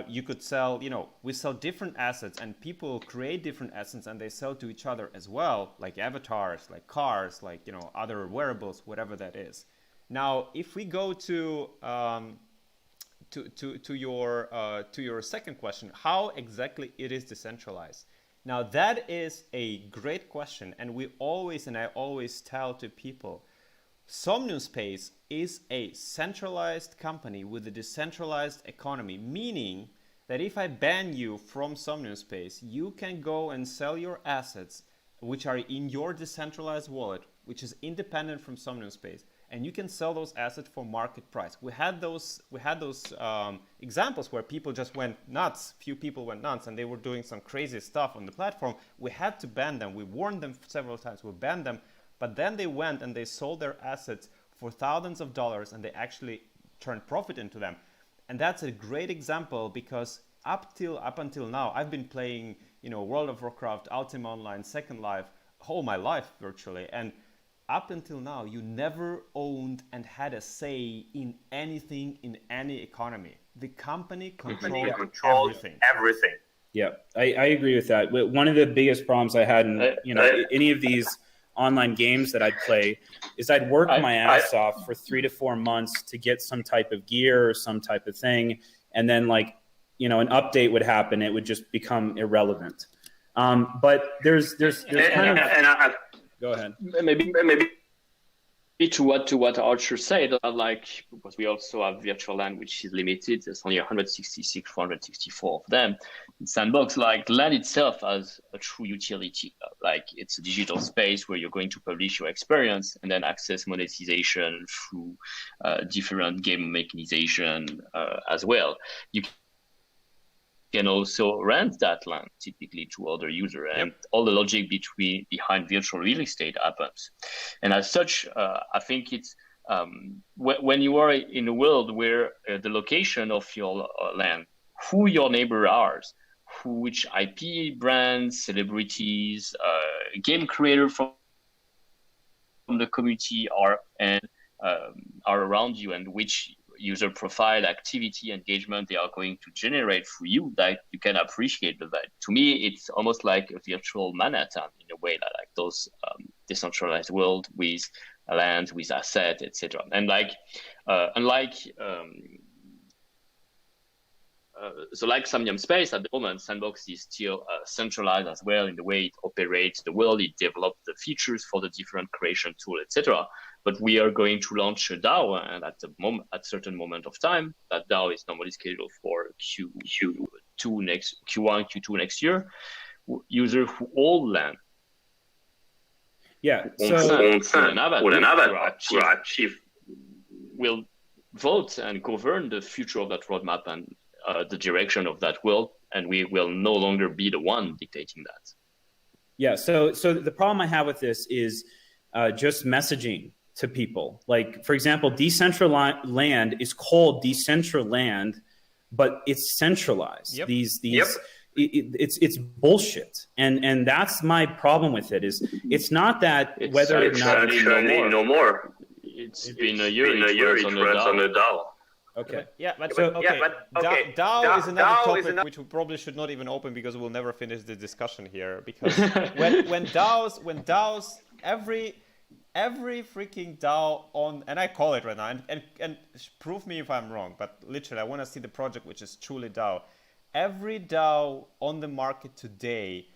S1: You could sell, we sell different assets, and people create different assets and they sell to each other as well, like avatars, like cars, like, other wearables, whatever that is. Now, if we go to your second question, how exactly it is decentralized? Now, that is a great question, and I always tell to people, Somnium Space is a centralized company with a decentralized economy, meaning that if I ban you from Somnium Space, you can go and sell your assets, which are in your decentralized wallet, which is independent from Somnium Space, and you can sell those assets for market price. We had those examples where people just went nuts. Few people went nuts, and they were doing some crazy stuff on the platform. We had to ban them. We warned them several times. We banned them, but then they went and they sold their assets for thousands of dollars, and they actually turned profit into them. And that's a great example because up until now, I've been playing, World of Warcraft, Ultima Online, Second Life, all my life virtually. And up until now, you never owned and had a say in anything in any economy. The company controlled
S4: everything.
S3: Yeah, I agree with that. One of the biggest problems I had in any of these online games that I'd play is I'd work my ass off for 3 to 4 months to get some type of gear or some type of thing, and then an update would happen. It would just become irrelevant. But there's kind of go ahead.
S5: Maybe to what Archer said, because we also have virtual land, which is limited. There's only 166, 464 of them. In Sandbox, land itself has a true utility. It's a digital space where you're going to publish your experience and then access monetization through different game mechanization as well. You can also rent that land typically to other users, and all the logic behind virtual real estate happens. And as such, I think it's when you are in a world where the location of your land, who your neighbor are, which IP brands, celebrities, game creators from the community are around you, and which user profile, activity, engagement they are going to generate for you, that you can appreciate that. To me, it's almost like a virtual Manhattan in a way, like those decentralized world with lands, with assets, etc. And unlike Somnium Space at the moment, Sandbox is still centralized as well in the way it operates the world. It develops the features for the different creation tool, etc. But we are going to launch a DAO, and at a certain moment of time, that DAO is normally scheduled for Q1, Q2 next year. Users who own land, will vote and govern the future of that roadmap and the direction of that world, and we will no longer be the one dictating that.
S3: Yeah. So the problem I have with this is just messaging to people. Like, for example, decentralized land is called Decentraland, but it's centralized.
S1: Yep.
S3: It's bullshit, and that's my problem with it. Is it's not that whether or not
S4: no more.
S5: It's been a year. It runs on the DAO.
S3: Okay.
S1: Yeah, but DAO is another topic which we probably should not even open because we'll never finish the discussion here. Because when DAOs, every freaking DAO on, and I call it right now, and prove me if I'm wrong, but literally I want to see the project which is truly DAO. Every DAO on the market today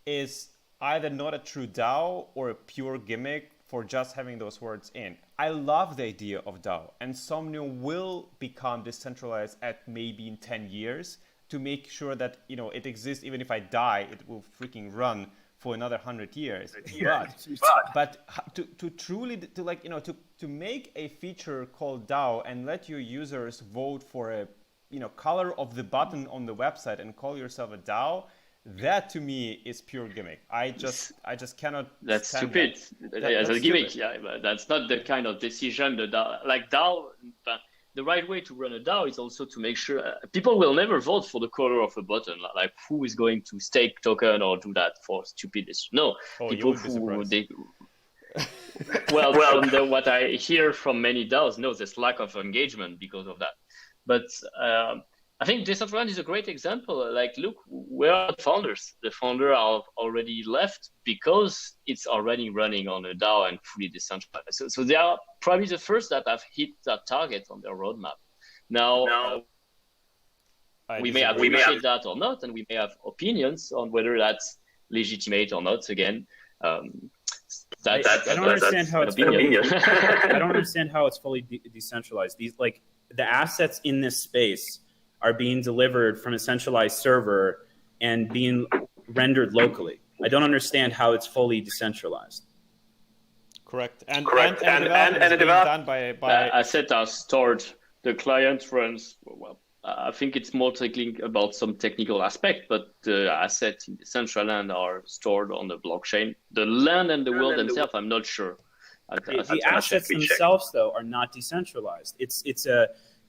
S1: is either not a true DAO or a pure gimmick for just having those words in. I love the idea of DAO, and Somnium will become decentralized at maybe in 10 years to make sure that it exists. Even if I die, it will freaking run for another 100 years. But to truly to make a feature called DAO and let your users vote for a color of the button on the website and call yourself a DAO, that to me is pure gimmick. I just cannot.
S5: That's stupid. As a gimmick, yeah, but that's not the kind of decision the DAO. The right way to run a DAO is also to make sure people will never vote for the color of a button. Like who is going to stake token or do that for stupid decision? No, people who they. From what I hear from many DAOs, no, there's lack of engagement because of that. But I think Decentraland is a great example. Like, look, where are the founders? The founders are already left because it's already running on a DAO and fully decentralized. So they are probably the first that have hit that target on their roadmap. Now we may appreciate that or not, and we may have opinions on whether that's legitimate or not. Again,
S3: I don't understand how it's fully, I don't understand how it's fully decentralized. The assets in this space are being delivered from a centralized server and being rendered locally. I don't understand how it's fully decentralized.
S1: Correct. And the development done by
S5: assets are stored. The client runs. Well, I think it's more talking about some technical aspect, but the assets in Decentraland are stored on the blockchain. The land and the world themselves, I'm not sure.
S3: The assets themselves, though, are not decentralized.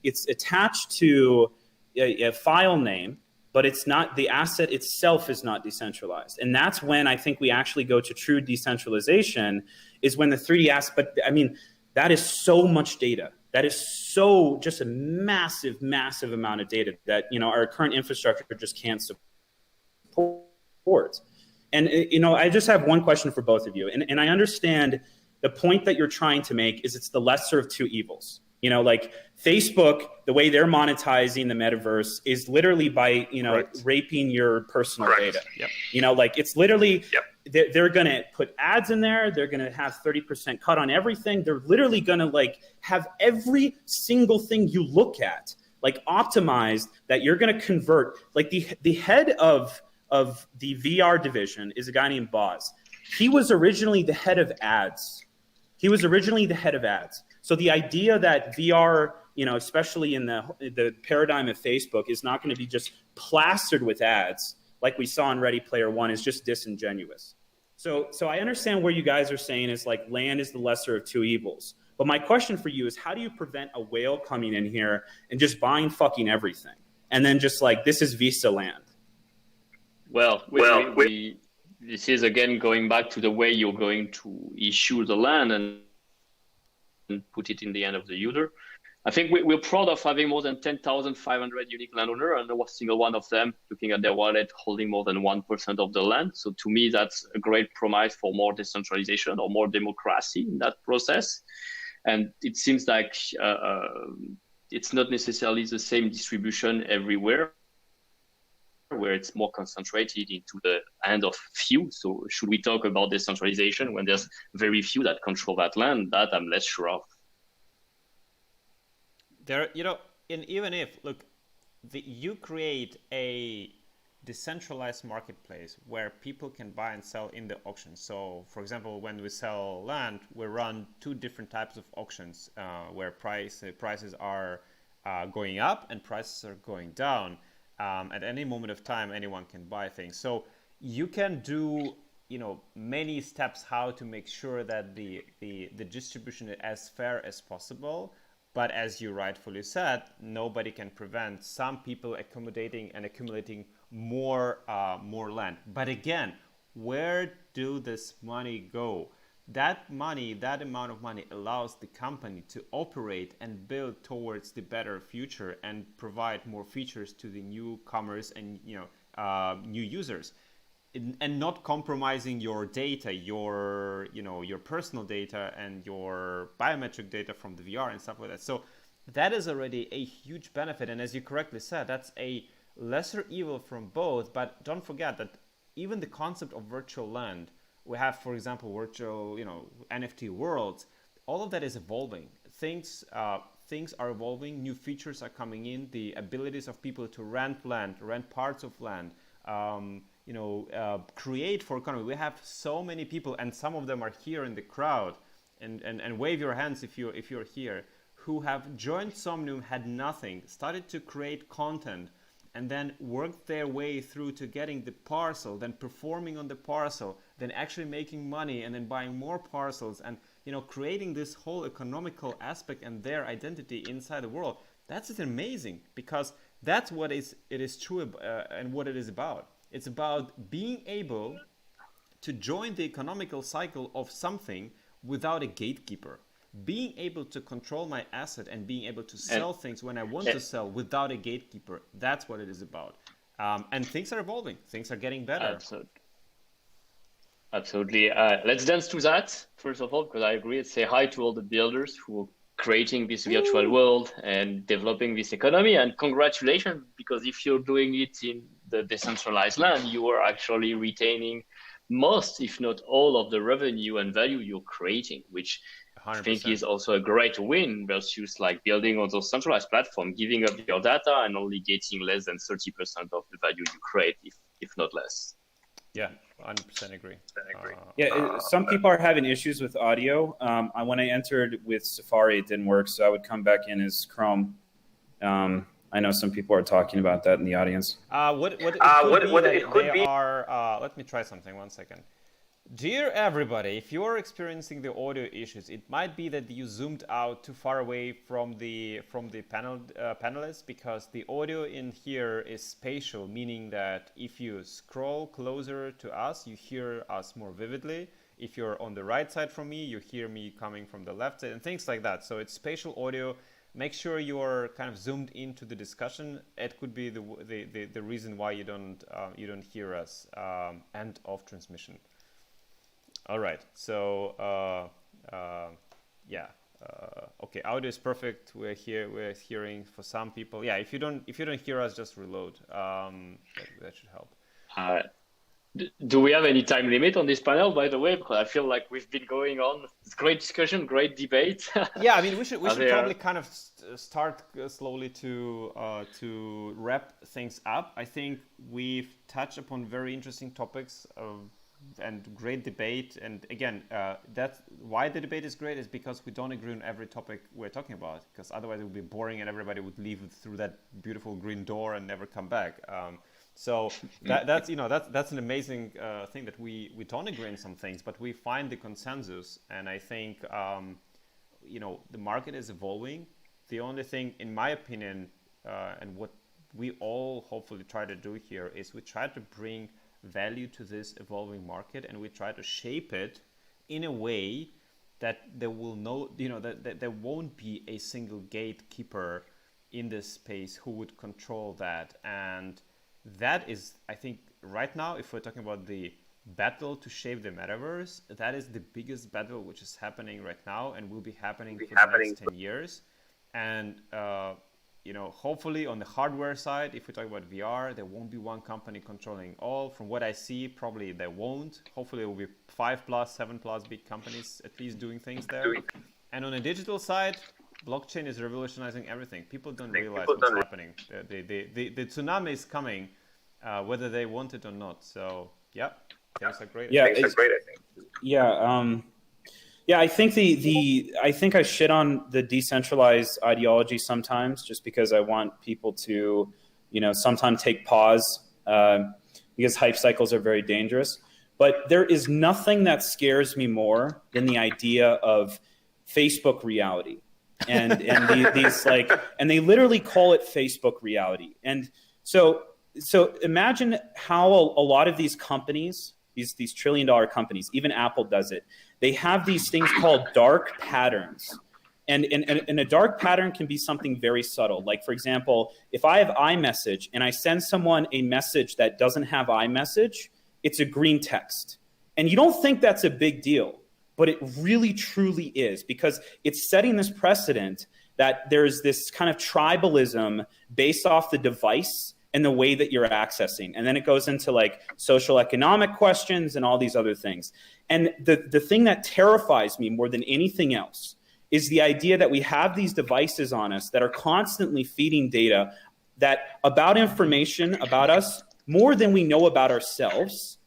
S3: it's attached to a file name, but it's not, the asset itself is not decentralized. And that's when I think we actually go to true decentralization, is when the 3D asset, but I mean, that is so much data. That is so just a massive, massive amount of data that, you know, our current infrastructure just can't support. And, you know, I just have one question for both of you. And I understand the point that you're trying to make is it's the lesser of two evils. You know, like Facebook, the way they're monetizing the metaverse is literally by, you know,
S1: Correct.
S3: raping your personal
S4: Correct.
S3: data.
S1: Yep.
S3: You know, like it's literally,
S4: Yep.
S3: they're going to put ads in there. They're going to have 30% cut on everything. They're literally going to like have every single thing you look at, like optimized that you're going to convert. Like the head of the VR division is a guy named Boz. He was originally the head of ads. So the idea that VR, you know, especially in the paradigm of Facebook, is not going to be just plastered with ads like we saw in Ready Player One is just disingenuous. So I understand where you guys are saying is like land is the lesser of two evils. But my question for you is, how do you prevent a whale coming in here and just buying fucking everything? And then just like, this is Vista land.
S5: Well, this is again going back to the way you're going to issue the land and put it in the hand of the user. I think we're proud of having more than 10,500 unique landowners, and no single one of them looking at their wallet holding more than 1% of the land. So to me, that's a great promise for more decentralization or more democracy in that process. And it seems like it's not necessarily the same distribution everywhere, where it's more concentrated into the hand of few. So should we talk about decentralization when there's very few that control that land? That I'm less sure of.
S1: There, you know, even if, look, you create a decentralized marketplace where people can buy and sell in the auction. So, for example, when we sell land, we run two different types of auctions where prices are going up and prices are going down. At any moment of time, anyone can buy things. So you can do, you know, many steps how to make sure that the distribution is as fair as possible. But as you rightfully said, nobody can prevent some people accommodating and accumulating more land. But again, where do this money go? That money, that amount of money allows the company to operate and build towards the better future and provide more features to the newcomers and, you know, new users, and not compromising your data, your personal data and your biometric data from the VR and stuff like that. So that is already a huge benefit. And as you correctly said, that's a lesser evil from both. But don't forget that even the concept of virtual land, we have, for example, virtual, you know, NFT worlds. All of that is evolving. Things are evolving. New features are coming in. The abilities of people to rent land, rent parts of land, create for economy. We have so many people, and some of them are here in the crowd, and wave your hands if you're here, who have joined Somnium, had nothing, started to create content, and then worked their way through to getting the parcel, then performing on the parcel, then actually making money, and then buying more parcels, and, you know, creating this whole economical aspect and their identity inside the world. That's amazing, because that's what it is true and what it is about. It's about being able to join the economical cycle of something without a gatekeeper. Being able to control my asset and being able to sell things when I want to sell without a gatekeeper. That's what it is about. And things are evolving. Things are getting better.
S5: Absolutely. Let's dance to that, first of all, because I agree. Say hi to all the builders who are creating this virtual world and developing this economy. And congratulations, because if you're doing it in the decentralized land, you are actually retaining most, if not all, of the revenue and value you're creating, which 100%. I think is also a great win versus like building on those centralized platforms, giving up your data and only getting less than 30% of the value you create, if not less.
S1: Yeah, 100% agree.
S3: Some people are having issues with audio. When I entered with Safari, it didn't work, so I would come back in as Chrome. I know some people are talking about that in the audience.
S1: Let me try something. 1 second. Dear everybody, if you're experiencing the audio issues, it might be that you zoomed out too far away from the panelists, because the audio in here is spatial, meaning that if you scroll closer to us, you hear us more vividly. If you're on the right side from me, you hear me coming from the left side, and things like that. So it's spatial audio. Make sure you're kind of zoomed into the discussion. It could be the reason why you don't hear us. End of transmission. All right, so okay, audio is perfect. We're hearing for some people. Yeah, if you don't hear us, just reload. That should help.
S5: Do we have any time limit on this panel, by the way? Because I feel like we've been going on. It's great discussion, great debate.
S1: Yeah, I mean, we should probably kind of start slowly to wrap things up. I think we've touched upon very interesting topics and great debate. And again, that's why the debate is great, is because we don't agree on every topic we're talking about, because otherwise it would be boring and everybody would leave through that beautiful green door and never come back. So that's an amazing thing that we don't agree on some things, but we find the consensus. And I think the market is evolving. The only thing, in my opinion, and what we all hopefully try to do here, is we try to bring value to this evolving market, and we try to shape it in a way that there there won't be a single gatekeeper in this space who would control that. And that is, I think, right now, if we're talking about the battle to shape the metaverse, that is the biggest battle which is happening right now and will be happening for the next 10 years. And hopefully on the hardware side, if we talk about VR, there won't be one company controlling all. From what I see, probably there won't. Hopefully it will be 5+, 7+ big companies at least doing things there. And on the digital side, blockchain is revolutionizing everything. People don't realize what's happening. The tsunami is coming, whether they want it or not. So yeah, things are great.
S3: Yeah, things are great, I think. Yeah. Yeah, I think I think I shit on the decentralized ideology sometimes, just because I want people to, sometimes take pause, because hype cycles are very dangerous. But there is nothing that scares me more than the idea of Facebook reality, and they literally call it Facebook reality. And so imagine how a lot of these companies, these trillion-dollar companies, even Apple does it. They have these things called dark patterns. And a dark pattern can be something very subtle. Like, for example, if I have iMessage and I send someone a message that doesn't have iMessage, it's a green text. And you don't think that's a big deal, but it really, truly is, because it's setting this precedent that there's this kind of tribalism based off the device and the way that you're accessing. And then it goes into like social economic questions and all these other things. And the thing that terrifies me more than anything else is the idea that we have these devices on us that are constantly feeding data about information about us more than we know about ourselves.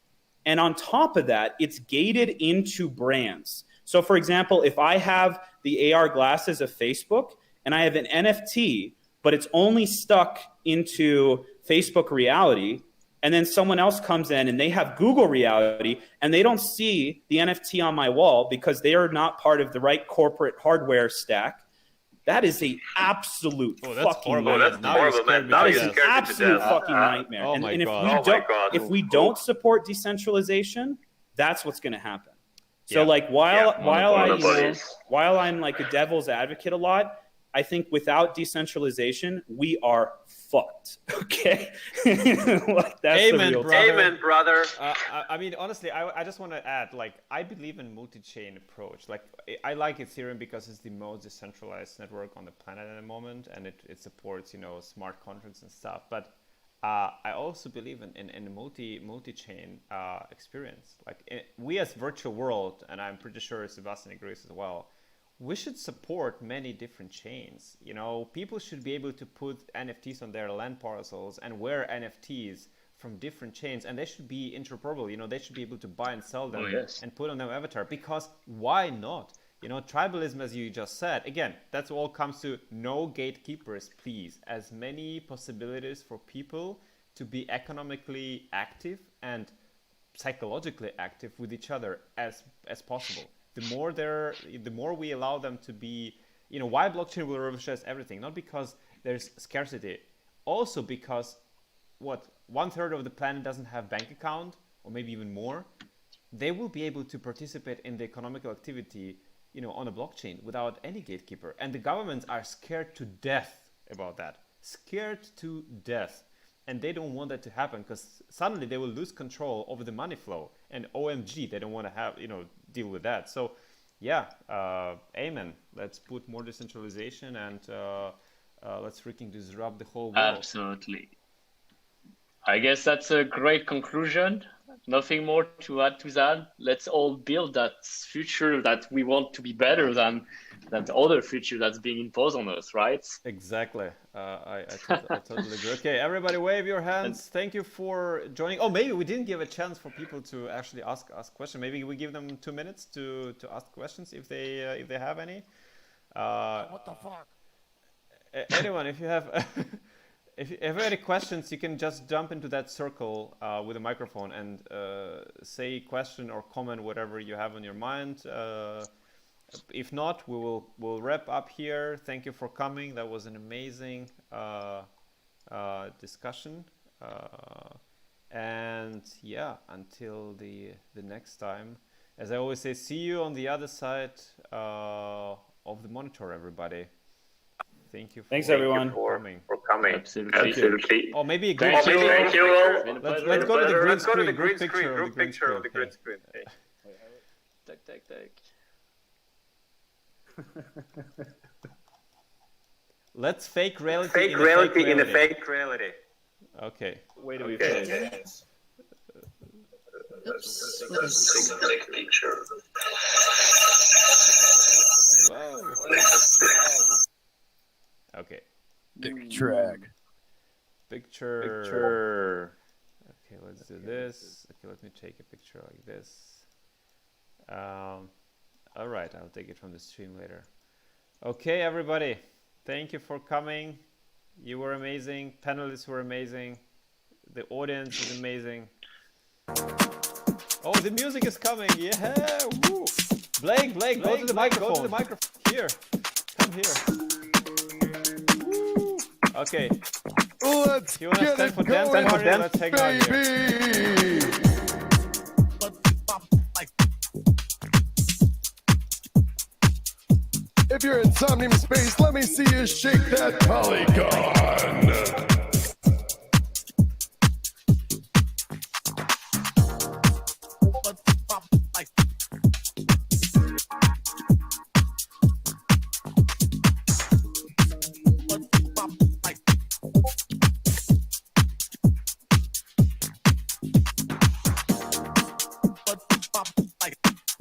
S3: And on top of that, it's gated into brands. So for example, if I have the AR glasses of Facebook and I have an NFT, but it's only stuck into Facebook reality, and then someone else comes in and they have Google reality and they don't see the NFT on my wall because they are not part of the right corporate hardware stack, that is an absolute fucking nightmare.
S4: That's horrible, man. That is an
S3: absolute fucking nightmare.
S1: Oh my God.
S3: If we don't support decentralization, that's what's going to happen. So while I'm like a devil's advocate a lot, I think without decentralization, we are fucked. Okay,
S1: that's
S4: Amen,
S1: the real
S4: brother. Amen, brother.
S1: I mean, honestly, I just want to add, I believe in multi-chain approach. I like Ethereum because it's the most decentralized network on the planet at the moment, and it supports smart contracts and stuff. But I also believe in a multi-chain experience. We as virtual world, and I'm pretty sure Sebastian agrees as well, we should support many different chains. People should be able to put NFTs on their land parcels and wear NFTs from different chains, and they should be interoperable. They should be able to buy and sell them and put on their avatar, because why not? Tribalism, as you just said, again, that's all comes to no gatekeepers, please. As many possibilities for people to be economically active and psychologically active with each other as possible. The more we allow them to be, why blockchain will revolutionize everything? Not because there's scarcity, also because 1/3 of the planet doesn't have bank account, or maybe even more. They will be able to participate in the economical activity, on a blockchain without any gatekeeper. And the governments are scared to death about that. Scared to death. And they don't want that to happen, because suddenly they will lose control over the money flow. And OMG, they don't want to have, deal with that. So yeah, amen. Let's put more decentralization, and let's freaking disrupt the whole world.
S5: Absolutely. I guess that's a great conclusion. Nothing more to add to that. Let's all build that future that we want to be better than the other future that's being imposed on us, right?
S1: Exactly. I totally agree. Okay, everybody wave your hands. Thank you for joining. Oh, maybe we didn't give a chance for people to actually ask questions. Maybe we give them 2 minutes to ask questions if they have any.
S6: What the fuck?
S1: Anyone, if you have... If you have any questions, you can just jump into that circle with a microphone and say question or comment whatever you have on your mind. If not, we'll wrap up here. Thank you for coming. That was an amazing discussion. And yeah, until the next time, as I always say, see you on the other side of the monitor, everybody. Thank you.
S3: Thanks, everyone.
S1: For coming.
S5: Absolutely.
S1: Oh, maybe a group
S5: Thank
S1: picture.
S5: you. Thank you all.
S1: Let's go to the green screen.
S6: Group picture of the green screen.
S5: Take.
S1: Let's fake reality.
S6: Fake reality in a fake reality.
S1: Okay.
S3: Wait a minute.
S2: Take a picture.
S1: Whoa. Okay. Picture. Okay, let's do this. Okay, let me take a picture like this. All right, I'll take it from the stream later. Okay, everybody. Thank you for coming. You were amazing. Panelists were amazing. The audience is amazing. Oh, the music is coming. Yeah. Woo. Blake, go to the microphone. Here. Come here. Woo. Okay.
S7: Let's
S1: You want to
S7: get
S1: stand
S7: it
S1: for dance
S7: going,
S1: party? Let's hang out here.
S7: baby! If you're in Somnium space, let me see you shake that polygon.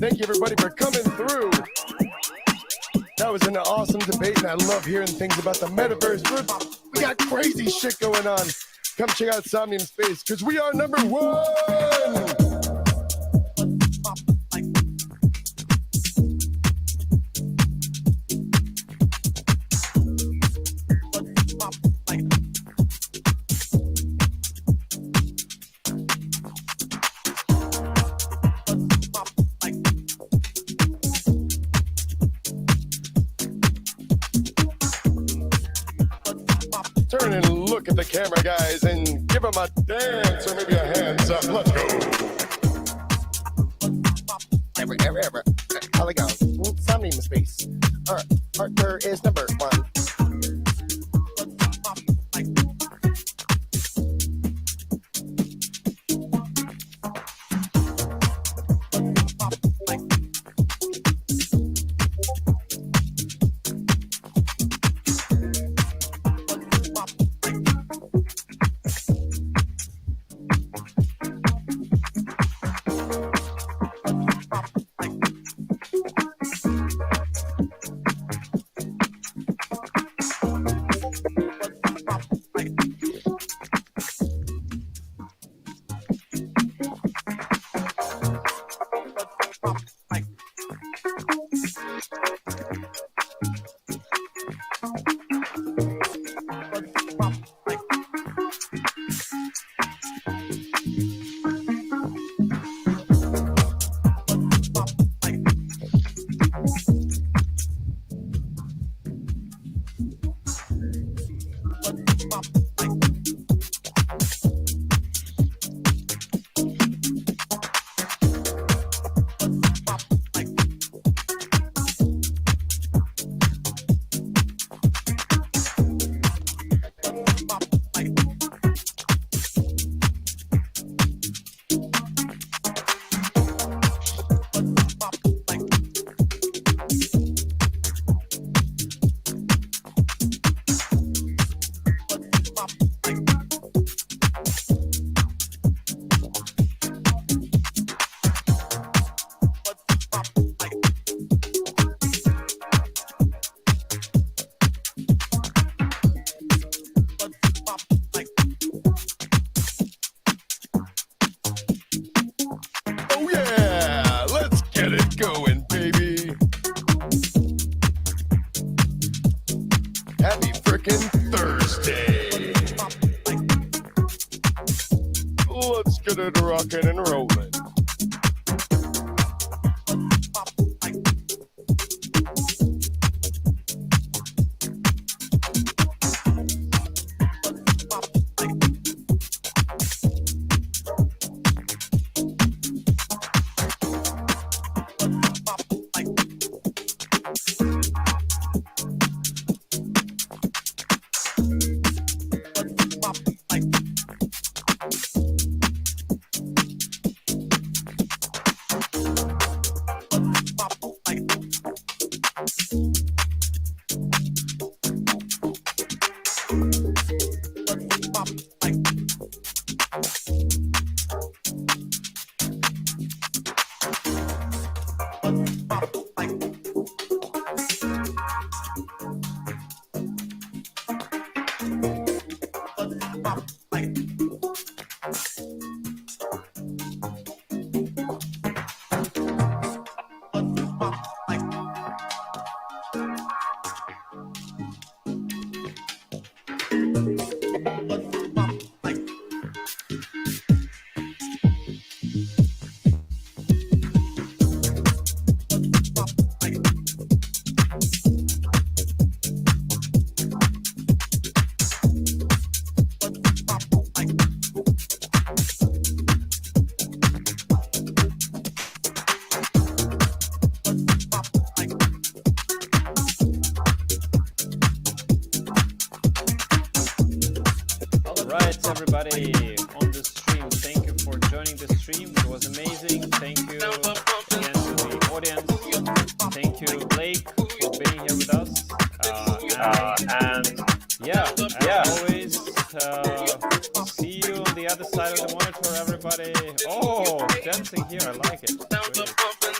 S7: Thank you, everybody, for coming through. That was an awesome debate, and I love hearing things about the metaverse. We got crazy shit going on. Come check out Somnium Space, because we are number one! Turn and look at the camera, guys, and give them a dance or maybe a hands up. Let's go. Ever. Polygon. Somnium Space. Our partner is number one. let's get it rocking and rolling.
S1: Everybody on the stream, thank you for joining the stream. It was amazing. Thank you again to the audience. Thank you, Blake, for being here with us. And as always, see you on the other side of the monitor, everybody. Oh, dancing here, I like it.
S8: Sounds of pumping.